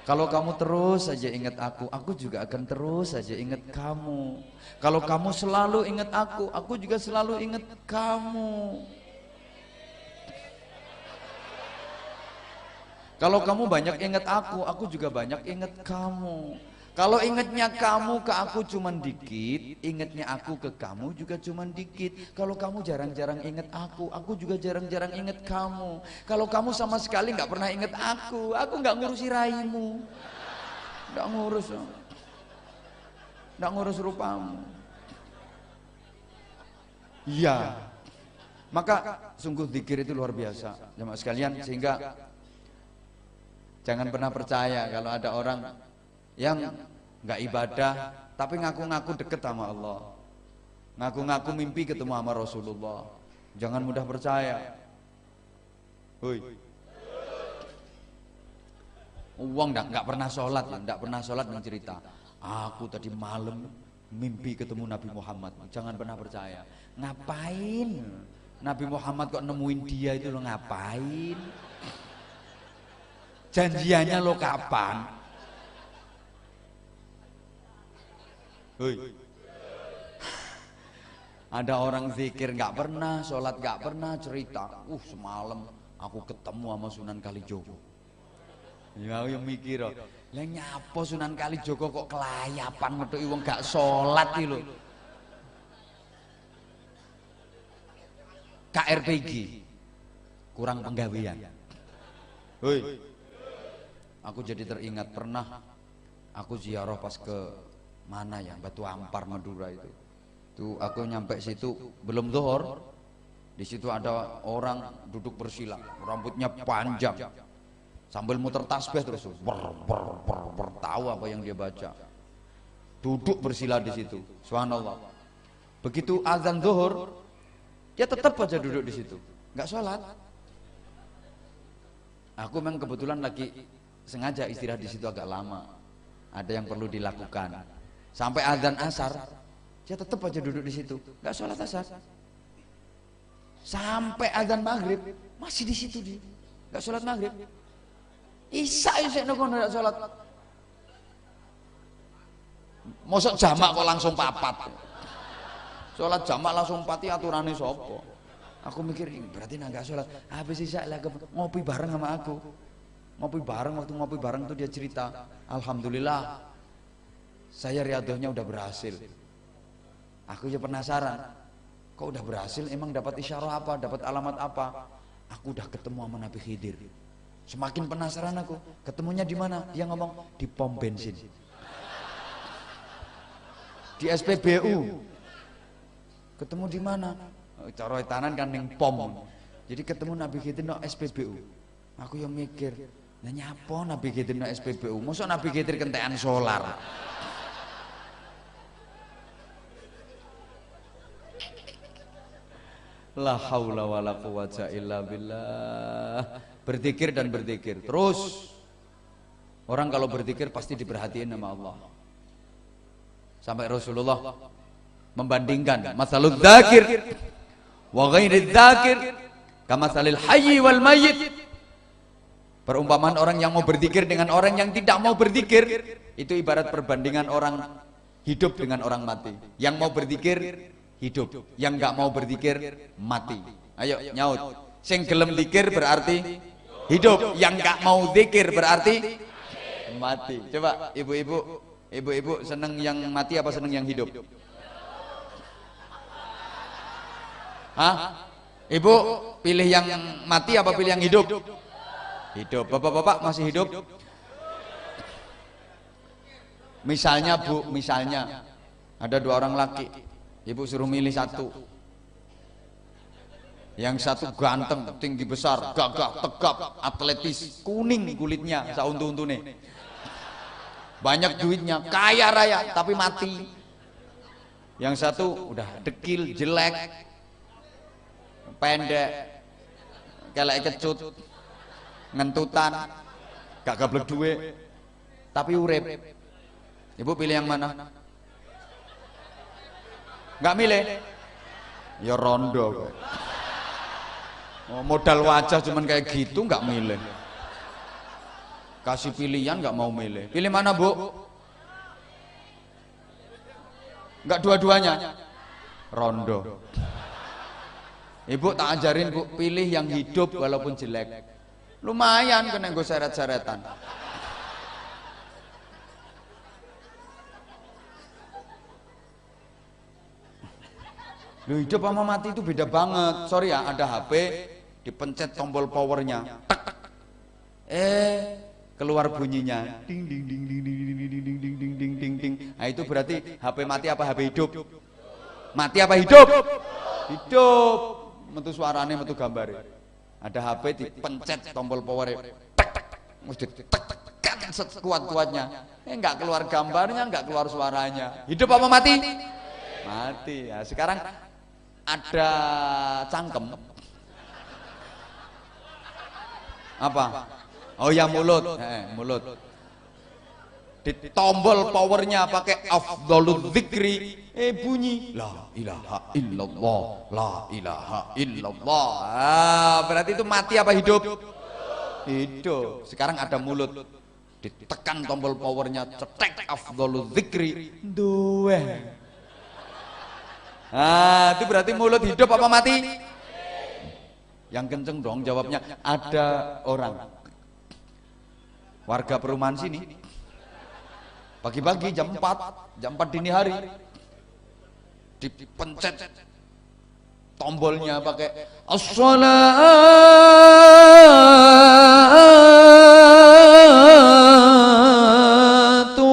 Kalau kamu terus saja ingat aku juga akan terus saja ingat kamu. Kalau kamu selalu ingat aku juga selalu ingat kamu. Kalau kamu banyak ingat aku juga banyak ingat kamu. Kalau ingatnya kamu ke aku cuman dikit, ingatnya aku ke kamu juga cuman dikit. Kalau kamu jarang-jarang ingat aku juga jarang-jarang ingat kamu. Kalau kamu sama sekali nggak pernah ingat aku nggak ngurusi raimu, nggak ngurus rupamu. Iya, maka sungguh zikir itu luar biasa, jemaah sekalian. Sehingga jangan pernah percaya kalau ada orang yang nggak ibadah tapi ngaku-ngaku deket sama Allah, ngaku-ngaku mimpi ketemu sama Rasulullah. Jangan mudah percaya. Hoi, uang nggak pernah sholat, nggak pernah sholat dan cerita, aku tadi malam mimpi ketemu Nabi Muhammad. Jangan pernah percaya. Ngapain Nabi Muhammad kok nemuin dia itu, lo ngapain? Janjiannya lo kapan? Hoi. Ada orang zikir nggak pernah, sholat nggak pernah, cerita. Semalam aku ketemu sama Sunan Kalijogo. Ya yang mikir, lah nyapa Sunan Kalijogo kok kelayapan metu wong gak sholat iki lho. KRPG kurang penggawean. Hoi. Aku jadi teringat pernah aku ziarah pas ke mana ya, Batu Ampar Madura itu. Tuh aku nyampe situ belum zuhur. Di situ ada orang duduk bersila, rambutnya panjang. Sambil muter tasbih terus tahu apa yang dia baca. Duduk bersila di situ. Subhanallah. Begitu azan zuhur, dia tetap aja duduk di situ, nggak sholat. Aku memang kebetulan lagi sengaja istirahat di situ agak lama. Ada yang perlu dilakukan. Sampai azan asar, dia tetap aja duduk di situ, nggak sholat asar. Sampai azan maghrib masih di situ dia, nggak sholat maghrib. Isya nggak sholat. Mosok jamak kok langsung papat. Sholat jamak langsung pati aturannya sopo. Aku mikir berarti nggak sholat. Habis isya lagi ngopi bareng sama aku. Ngopi bareng, waktu ngopi bareng tuh dia cerita, alhamdulillah saya riadohnya udah berhasil. Aku aja penasaran, kok udah berhasil, emang dapat isyarah apa, dapat alamat apa? Aku udah ketemu sama Nabi Khidir. Semakin penasaran aku, ketemunya di mana? Dia ngomong di pom bensin, di SPBU. Ketemu di mana? Cara tanan kan ning pom. Jadi ketemu Nabi Khidir no SPBU. Aku yang mikir, nah nyapa Nabi Khidir no SPBU? Masa Nabi Khidir kentekan solar? La haula wala quwwata illa billah. Berzikir dan berzikir terus. Orang kalau berzikir pasti diperhatiin sama Allah. Sampai Rasulullah membandingkan masalul dzakir wa ghairi dzakir kamatsalil hayyi wal mayyit. Perumpamaan orang yang mau berzikir dengan orang yang tidak mau berzikir itu ibarat perbandingan orang hidup dengan orang mati. Yang mau berzikir hidup, yang nggak mau berzikir mati. Ayo nyaut. Sing gelem zikir berarti hidup, yang nggak mau zikir berarti mati. Coba ibu-ibu seneng yang mati apa seneng yang hidup? Hah? Ibu pilih yang mati apa pilih yang hidup? Hidup. Bapak-bapak masih hidup? Misalnya Bu, misalnya ada dua orang laki, ibu suruh milih satu. Yang satu ganteng, tinggi besar, gagah, tegap, atletis, kuning kulitnya, sauntu-untune. Banyak duitnya, kaya raya, tapi mati. Yang satu udah dekil, jelek, pendek, kelek kecut, ngentutan, gak gablek duwe, tapi urip. Ibu pilih yang mana? Gak milih? Ya rondo. Modal wajah cuman kayak gitu nggak milih. Kasih pilihan nggak mau milih. Pilih mana Bu? Nggak dua-duanya. Rondo. Ibu tak ajarin Bu, pilih yang hidup walaupun jelek. Lumayan kena gue seret-seretan. Loh, hidup sama mati itu beda banget. Sorry ya, ada HP dipencet tombol powernya, keluar bunyinya, ding ding ding ding ding ding ding ding ding ding ding ding. Nah itu berarti HP mati apa HP hidup? Mati apa hidup? Hidup. Metu suarane, metu gambare. Ada HP dipencet tombol power, tek tek, mesti tek tekan sekuat-kuatnya. Enggak keluar gambarnya, enggak keluar suaranya. Hidup apa mati? Mati. Ya, sekarang ada cangkem. Apa? Oh ya mulut. Mulut. Di tombol powernya pakai afdhalul dzikri, bunyi la ilaha illallah, la ilaha illallah. Berarti itu mati apa hidup? Hidup. Sekarang ada mulut. Ditekan tombol powernya, cetek afdhalul dzikri duwe. Nah, itu berarti mulut hidup apa mati? Yang kenceng dong jawabnya. Ada orang warga perumahan sini pagi-pagi jam 4 dini hari dipencet tombolnya pakai as-salatu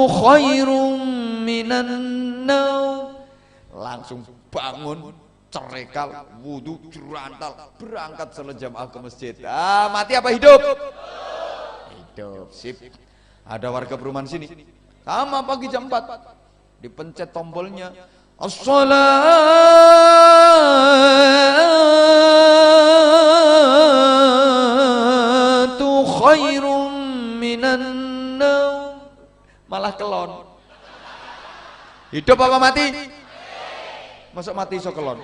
khairum minan naum, langsung bangun, cerekal, wudu, jurantal, berangkat salat jamaah ke masjid. Mati apa hidup? Hidup. Sip. Ada warga perumahan sini sama pagi jam 4 dipencet tombolnya as-salatu khairum minan naum, malah kelon. Hidup apa mati? Masuk mati iso kelon.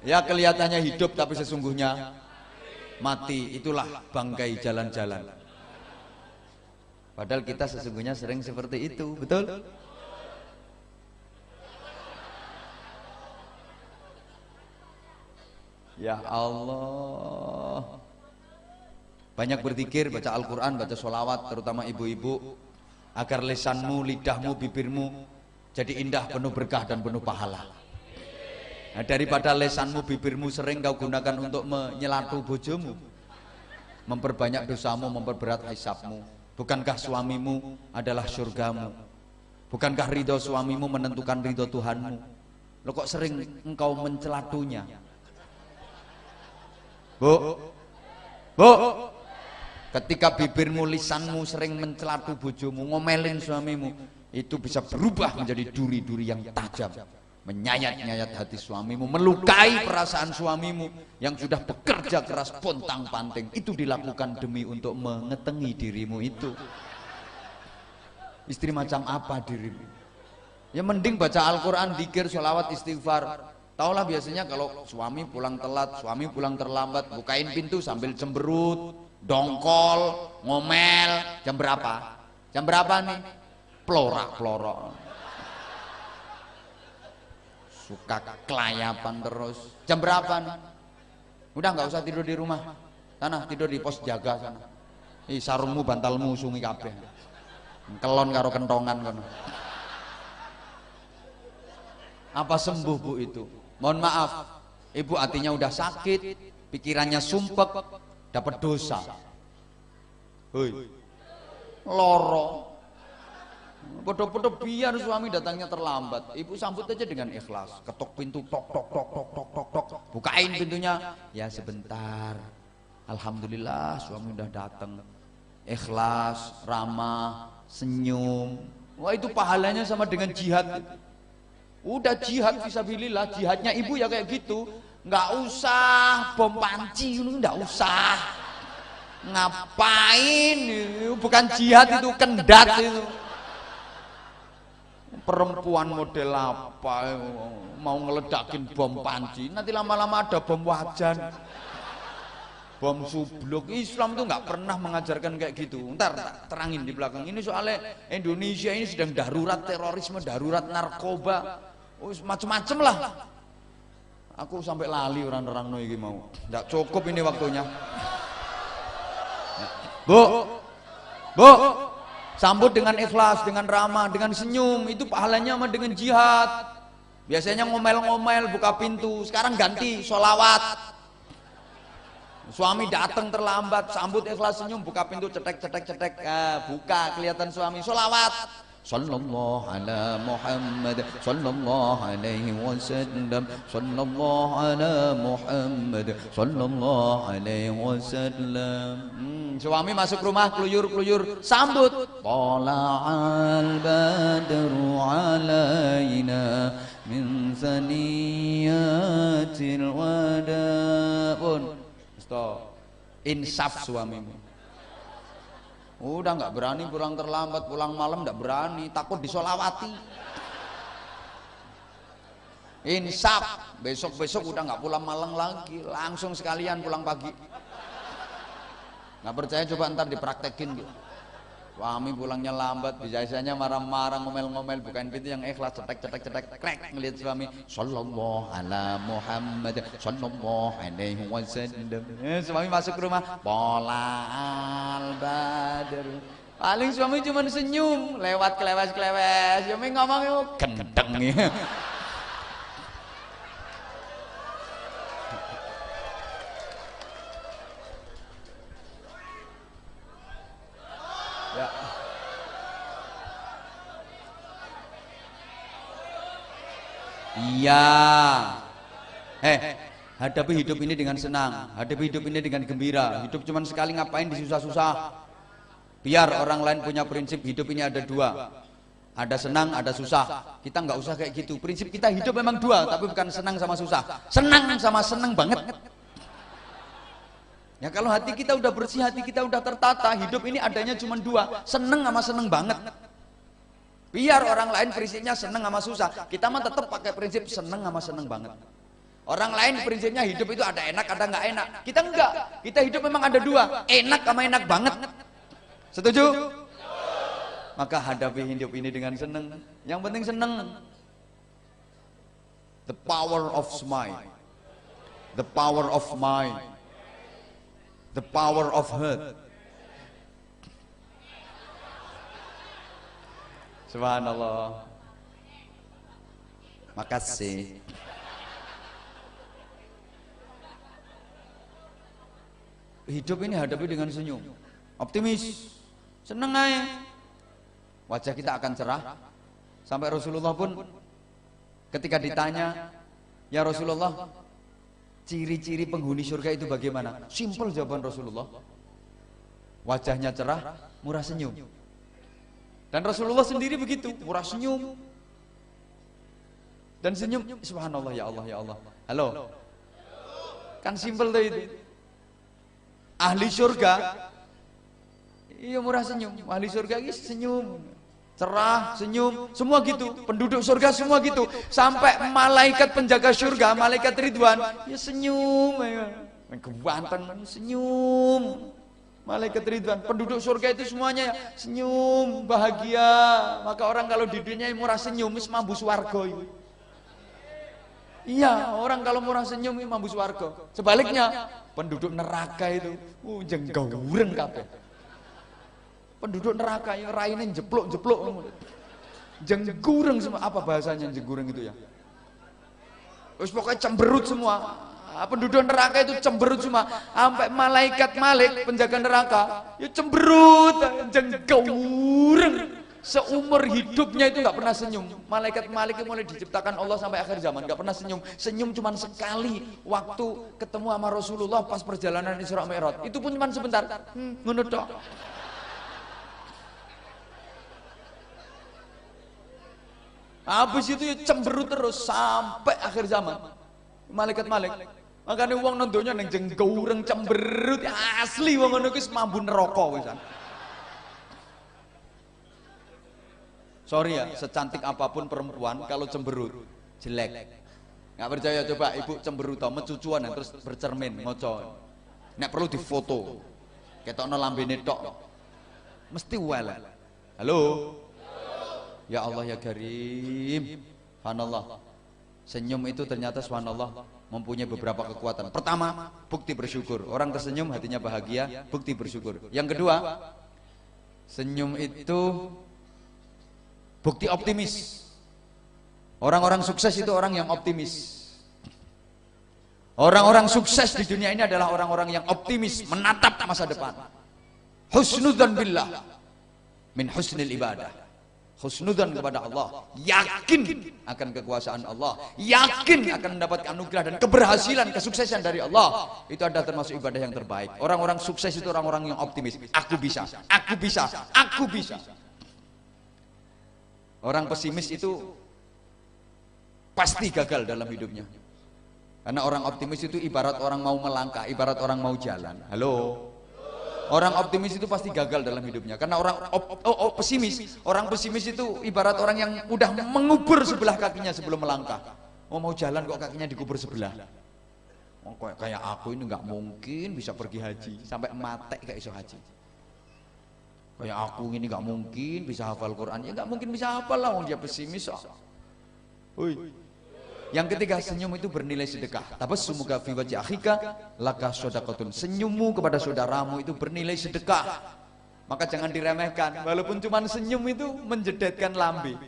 Ya kelihatannya hidup tapi sesungguhnya mati. Itulah bangkai jalan-jalan. Padahal kita sesungguhnya sering seperti itu, betul? Ya Allah. Banyak berzikir, baca Al-Quran, baca sholawat, terutama ibu-ibu, agar lisanmu, lidahmu, bibirmu jadi indah, penuh berkah dan penuh pahala. Nah, daripada lesanmu, bibirmu sering kau gunakan untuk menyelatu bojomu, memperbanyak dosamu, memperberat hisabmu. Bukankah suamimu adalah surgamu? Bukankah ridho suamimu menentukan ridho Tuhanmu? Lo kok sering engkau mencelatunya? Bu, ketika bibirmu, lisanmu sering mencelatu bojomu, ngomelin suamimu, itu bisa berubah menjadi duri-duri yang tajam, menyayat-nyayat hati suamimu, melukai perasaan suamimu yang sudah bekerja keras pontang-panting. Itu dilakukan demi untuk mengetengi dirimu itu. Istri macam apa dirimu? Ya mending baca Al-Quran, dzikir, sholawat, istighfar. Taulah biasanya kalau suami pulang telat, suami pulang terlambat, bukain pintu sambil cemberut, dongkol, ngomel. Jam berapa? Jam berapa nih? Plorak-plorok, suka kelayapan terus. Jam berapa nih? Udah nggak usah tidur di rumah sana, tidur di pos jaga sana. Sarungmu, bantalmu sungi kabeh, kelon karo kentongan kono. Apa sembuh bu itu? Mohon maaf, ibu hatinya udah sakit, pikirannya sumpek, dapat dosa. Hoi, loro. Podo-podo biar suami datangnya terlambat, ibu sambut aja dengan ikhlas. Ketok pintu, tok tok tok tok tok tok tok, bukain pintunya. Ya sebentar. Alhamdulillah suami udah datang. Ikhlas, ramah, senyum. Wah itu pahalanya sama dengan jihad. Udah jihad fisabilillah, jihadnya ibu ya kayak gitu. Nggak usah bom panci, nggak usah. Ngapain? Bukan jihad itu, kendat itu. Perempuan model apa mau ngeledakin bom panci, nanti lama-lama ada bom wajan, bom subluk. Islam tuh nggak pernah mengajarkan kayak gitu. Ntar terangin di belakang. Ini soalnya Indonesia ini sedang darurat terorisme, darurat narkoba, macem-macem lah. Aku sampai lali orang-orang no iki mau. Nggak cukup ini waktunya. Bu, sambut dengan ikhlas, dengan ramah, dengan senyum. Itu pahalanya sama dengan jihad. Biasanya ngomel-ngomel, buka pintu. Sekarang ganti, sholawat. Suami datang terlambat, sambut ikhlas, senyum, buka pintu, cetek. Buka, kelihatan suami, sholawat. Sallallahu ala Muhammad, sallallahu alaihi wasallam, sallallahu ala Muhammad, sallallahu alaihi wasallam. Suami masuk rumah, keluyur, sambut. Tala'al badru alaina min saniyatil wada. Insaf suamimu. Udah nggak berani pulang terlambat, pulang malam nggak berani, takut disolawati. insaf. Besok-besok udah nggak pulang malam lagi, langsung sekalian pulang pagi. Nggak percaya coba ntar dipraktekin gitu. Suami pulangnya lambat, biasanya marah-marah, ngomel-ngomel, bukain pintu yang ikhlas, cetek, krek, ngelihat suami, sallallahu ala Muhammad, sallallahu alaihi wasallam. Suami masuk ke rumah, polal badr. Paling suami cuma senyum, lewat kelewes, suami ngomong gendeng ya. Iya. Hadapi hidup ini dengan senang, hadapi hidup ini dengan gembira. Hidup cuma sekali, ngapain disusah-susah? Biar orang lain punya prinsip hidup ini ada dua. Ada senang, ada susah. Kita nggak usah kayak gitu. Prinsip kita hidup memang dua, tapi bukan senang sama susah. Senang sama senang banget. Ya kalau hati kita udah bersih, hati kita udah tertata, hidup ini adanya cuma dua, senang sama senang banget. Biar orang lain prinsipnya senang sama susah, kita mah tetap pakai prinsip senang sama senang banget. Orang lain prinsipnya hidup itu ada enak, ada nggak enak. Kita enggak, kita hidup memang ada dua, enak sama enak banget. Setuju? Maka hadapi hidup ini dengan senang. Yang penting senang. The power of smile, the power of mind, the power of heart. Subhanallah. Makasih. Hidup ini hadapi dengan senyum, optimis, seneng aja. Wajah kita akan cerah. Sampai Rasulullah pun ketika ditanya, ya Rasulullah, ciri-ciri penghuni surga itu bagaimana? Simpel jawaban Rasulullah. Wajahnya cerah, murah senyum. Dan Rasulullah sendiri begitu, murah senyum. Dan senyum, subhanallah, ya Allah, ya Allah. Halo. Kan simpel tuh itu. Ahli surga, iya murah senyum. Ahli surga ini senyum, cerah, senyum, semua gitu. Penduduk surga semua gitu. Sampai malaikat penjaga surga, malaikat Ridwan, ya senyum, kebantan, senyum. Malaikat Ridwan, penduduk surga itu semuanya senyum, bahagia. Maka orang kalau di dunia murah senyum, wis mambu swarga itu. Iya, orang kalau murah senyum ini mambu swarga. Sebaliknya, penduduk neraka itu jenggawureng kabeh. Penduduk neraka yang raine jeplok-jeplok. Jenggureng semua. Apa bahasanya jenggureng itu ya? Wis pokoknya cemberut semua. Penduduk neraka itu cemberut semua, sampai malaikat Malik penjaga neraka ya cemberut, jenggawureng. Seumur hidupnya itu nggak pernah senyum. Malaikat Malik itu mulai diciptakan Allah sampai akhir zaman nggak pernah senyum. Senyum cuma sekali waktu ketemu sama Rasulullah pas perjalanan Isra Mi'raj. Itu pun cuma sebentar. Ngono tok. Habis itu ya cemberut terus sampai akhir zaman. Malaikat Malik. Makanya uang nontonnya neng jenggawureng cemberut asli wong ngono kuwi mambu neraka wisan. Sorry ya, secantik apapun perempuan kalau cemberut jelek. Nggak percaya coba ibu cemberut mecucuan terus bercermin ngoco. Nek perlu difoto. Ketokno lambene tok. Mesti well. Halo. Ya Allah ya Karim. Subhanallah. Senyum itu ternyata subhanallah mempunyai beberapa kekuatan. Pertama, bukti bersyukur. Orang tersenyum hatinya bahagia, bukti bersyukur. Yang kedua, senyum itu bukti optimis. Orang-orang sukses itu orang yang optimis. Orang-orang sukses di dunia ini adalah orang-orang yang optimis, menatap masa depan. Husnudzan billah min husnil ibadah. Husnudzan kepada Allah, yakin akan kekuasaan Allah, yakin akan mendapatkan anugerah dan keberhasilan, kesuksesan dari Allah. Itu adalah termasuk ibadah yang terbaik. Orang-orang sukses itu orang-orang yang optimis. Aku bisa, aku bisa, aku bisa. Orang pesimis itu pasti gagal dalam hidupnya. Karena orang optimis itu ibarat orang mau melangkah, ibarat orang mau jalan. Halo. Orang optimis itu pasti gagal dalam hidupnya. Karena orang pesimis, orang pesimis itu ibarat orang yang udah mengubur sebelah kakinya sebelum melangkah. mau jalan kok kakinya dikubur sebelah. Oh, kayak aku ini nggak mungkin bisa pergi haji sampai mati gak iso haji. Kayak aku ini nggak mungkin bisa hafal Quran, ya nggak mungkin bisa hafal lah, dia pesimis. Yang ketiga, senyum itu bernilai sedekah. Tabassumuka fi wajhi akhika laka shadaqatun. Senyummu kepada saudaramu itu bernilai sedekah. Maka jangan diremehkan. Walaupun cuma senyum itu menjedetkan lambe.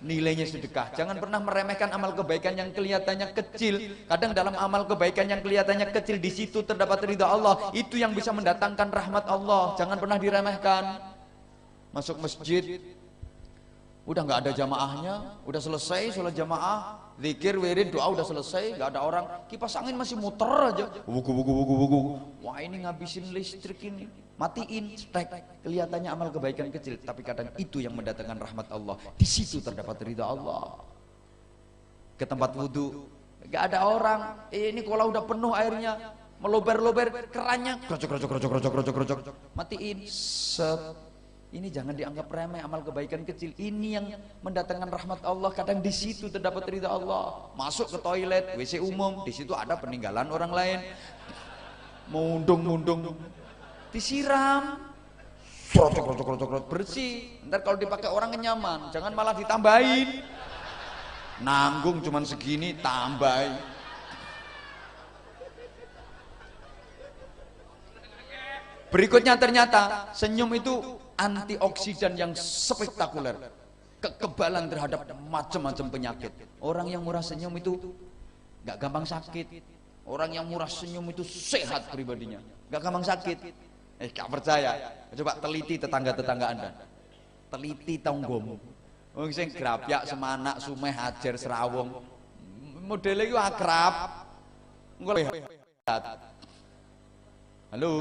Nilainya sedekah. Jangan pernah meremehkan amal kebaikan yang kelihatannya kecil. Kadang dalam amal kebaikan yang kelihatannya kecil, di situ terdapat ridha Allah. Itu yang bisa mendatangkan rahmat Allah. Jangan pernah diremehkan. Masuk masjid, udah nggak ada jamaahnya, udah selesai sholat jamaah, zikir, wirid, doa udah selesai, nggak ada orang, kipas angin masih muter aja. Wugu. Wah, ini ngabisin listrik ini. Matiin, strike. Kelihatannya amal kebaikan kecil, tapi kadang itu yang mendatangkan rahmat Allah. Di situ terdapat ridha Allah. Ke tempat wudhu, nggak ada orang. Ini kalau udah penuh airnya, melober-lober kerannya, krocok. Matiin, set. Ini jangan dianggap remeh, amal kebaikan kecil. Ini yang mendatangkan rahmat Allah. Kadang di situ terdapat ridha Allah. Masuk ke toilet, WC umum, di situ ada peninggalan orang lain. Mundung, disiram, krocok, bersih. Ntar kalau dipakai orang nyaman, jangan malah ditambahin. Nanggung cuman segini, tambahin. Berikutnya ternyata senyum itu antioksidan yang spektakuler, kekebalan terhadap macam-macam penyakit. Orang yang murah senyum itu gak gampang sakit. Orang yang murah senyum itu sehat pribadinya, gak gampang sakit. Gak percaya? Coba teliti tetangga-tetangga Anda. Teliti tanggomu. Wong sing grapyak, Semanak, Sumeh, Hajar, Serawung, modelnya itu akrab. Halo.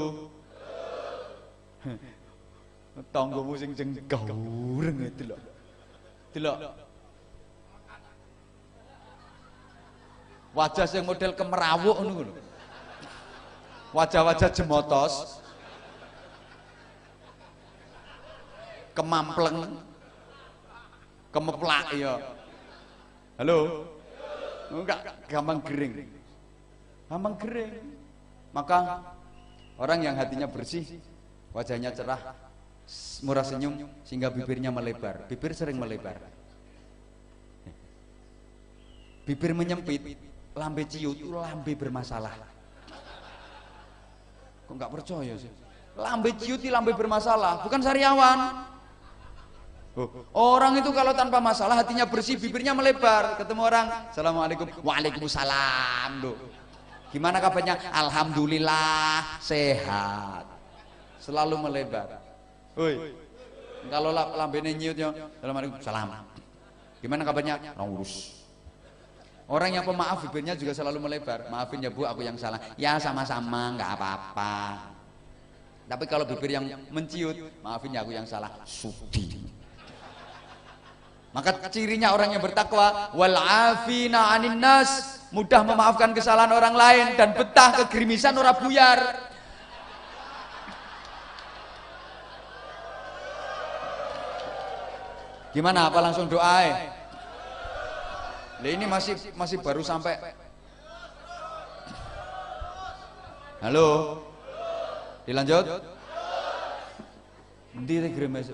Tanggomu sing gaureng itu loh. Delok. Wajah sing model kemerawuk ngono lho. Wajah-wajah jemotos. Kemampleng. Kemeplak ya. Halo. Enggak gampang gering. Gampang gering. Maka orang yang hatinya bersih, wajahnya cerah, murah senyum, sehingga bibirnya melebar. Bibir sering melebar. Bibir menyempit, lambe ciut, lambe bermasalah. Kok nggak percaya sih? Lambe ciut, lambe bermasalah, bukan sariawan. Orang itu kalau tanpa masalah, hatinya bersih, bibirnya melebar. Ketemu orang, assalamualaikum, waalaikumsalam. Loh, gimana kabarnya? Alhamdulillah, sehat. Selalu melebar. Woi, kalau lambene nyiutnya, assalamualaikum, salam. Gimana kabarnya? Urus. Orang yang pemaaf, bibirnya juga selalu melebar. Maafin ya Bu, aku yang salah. Ya sama-sama, nggak apa-apa. Tapi kalau bibir yang menciut, maafin ya aku yang salah. Sudi. Maka cirinya orang yang bertakwa, wal afina 'anin nas, mudah memaafkan kesalahan orang lain dan betah kegerimisan ora buyar. Gimana? Apa langsung doa? Nah, ini masih baru sampai. Halo. Dilanjut. Ndi te gremes?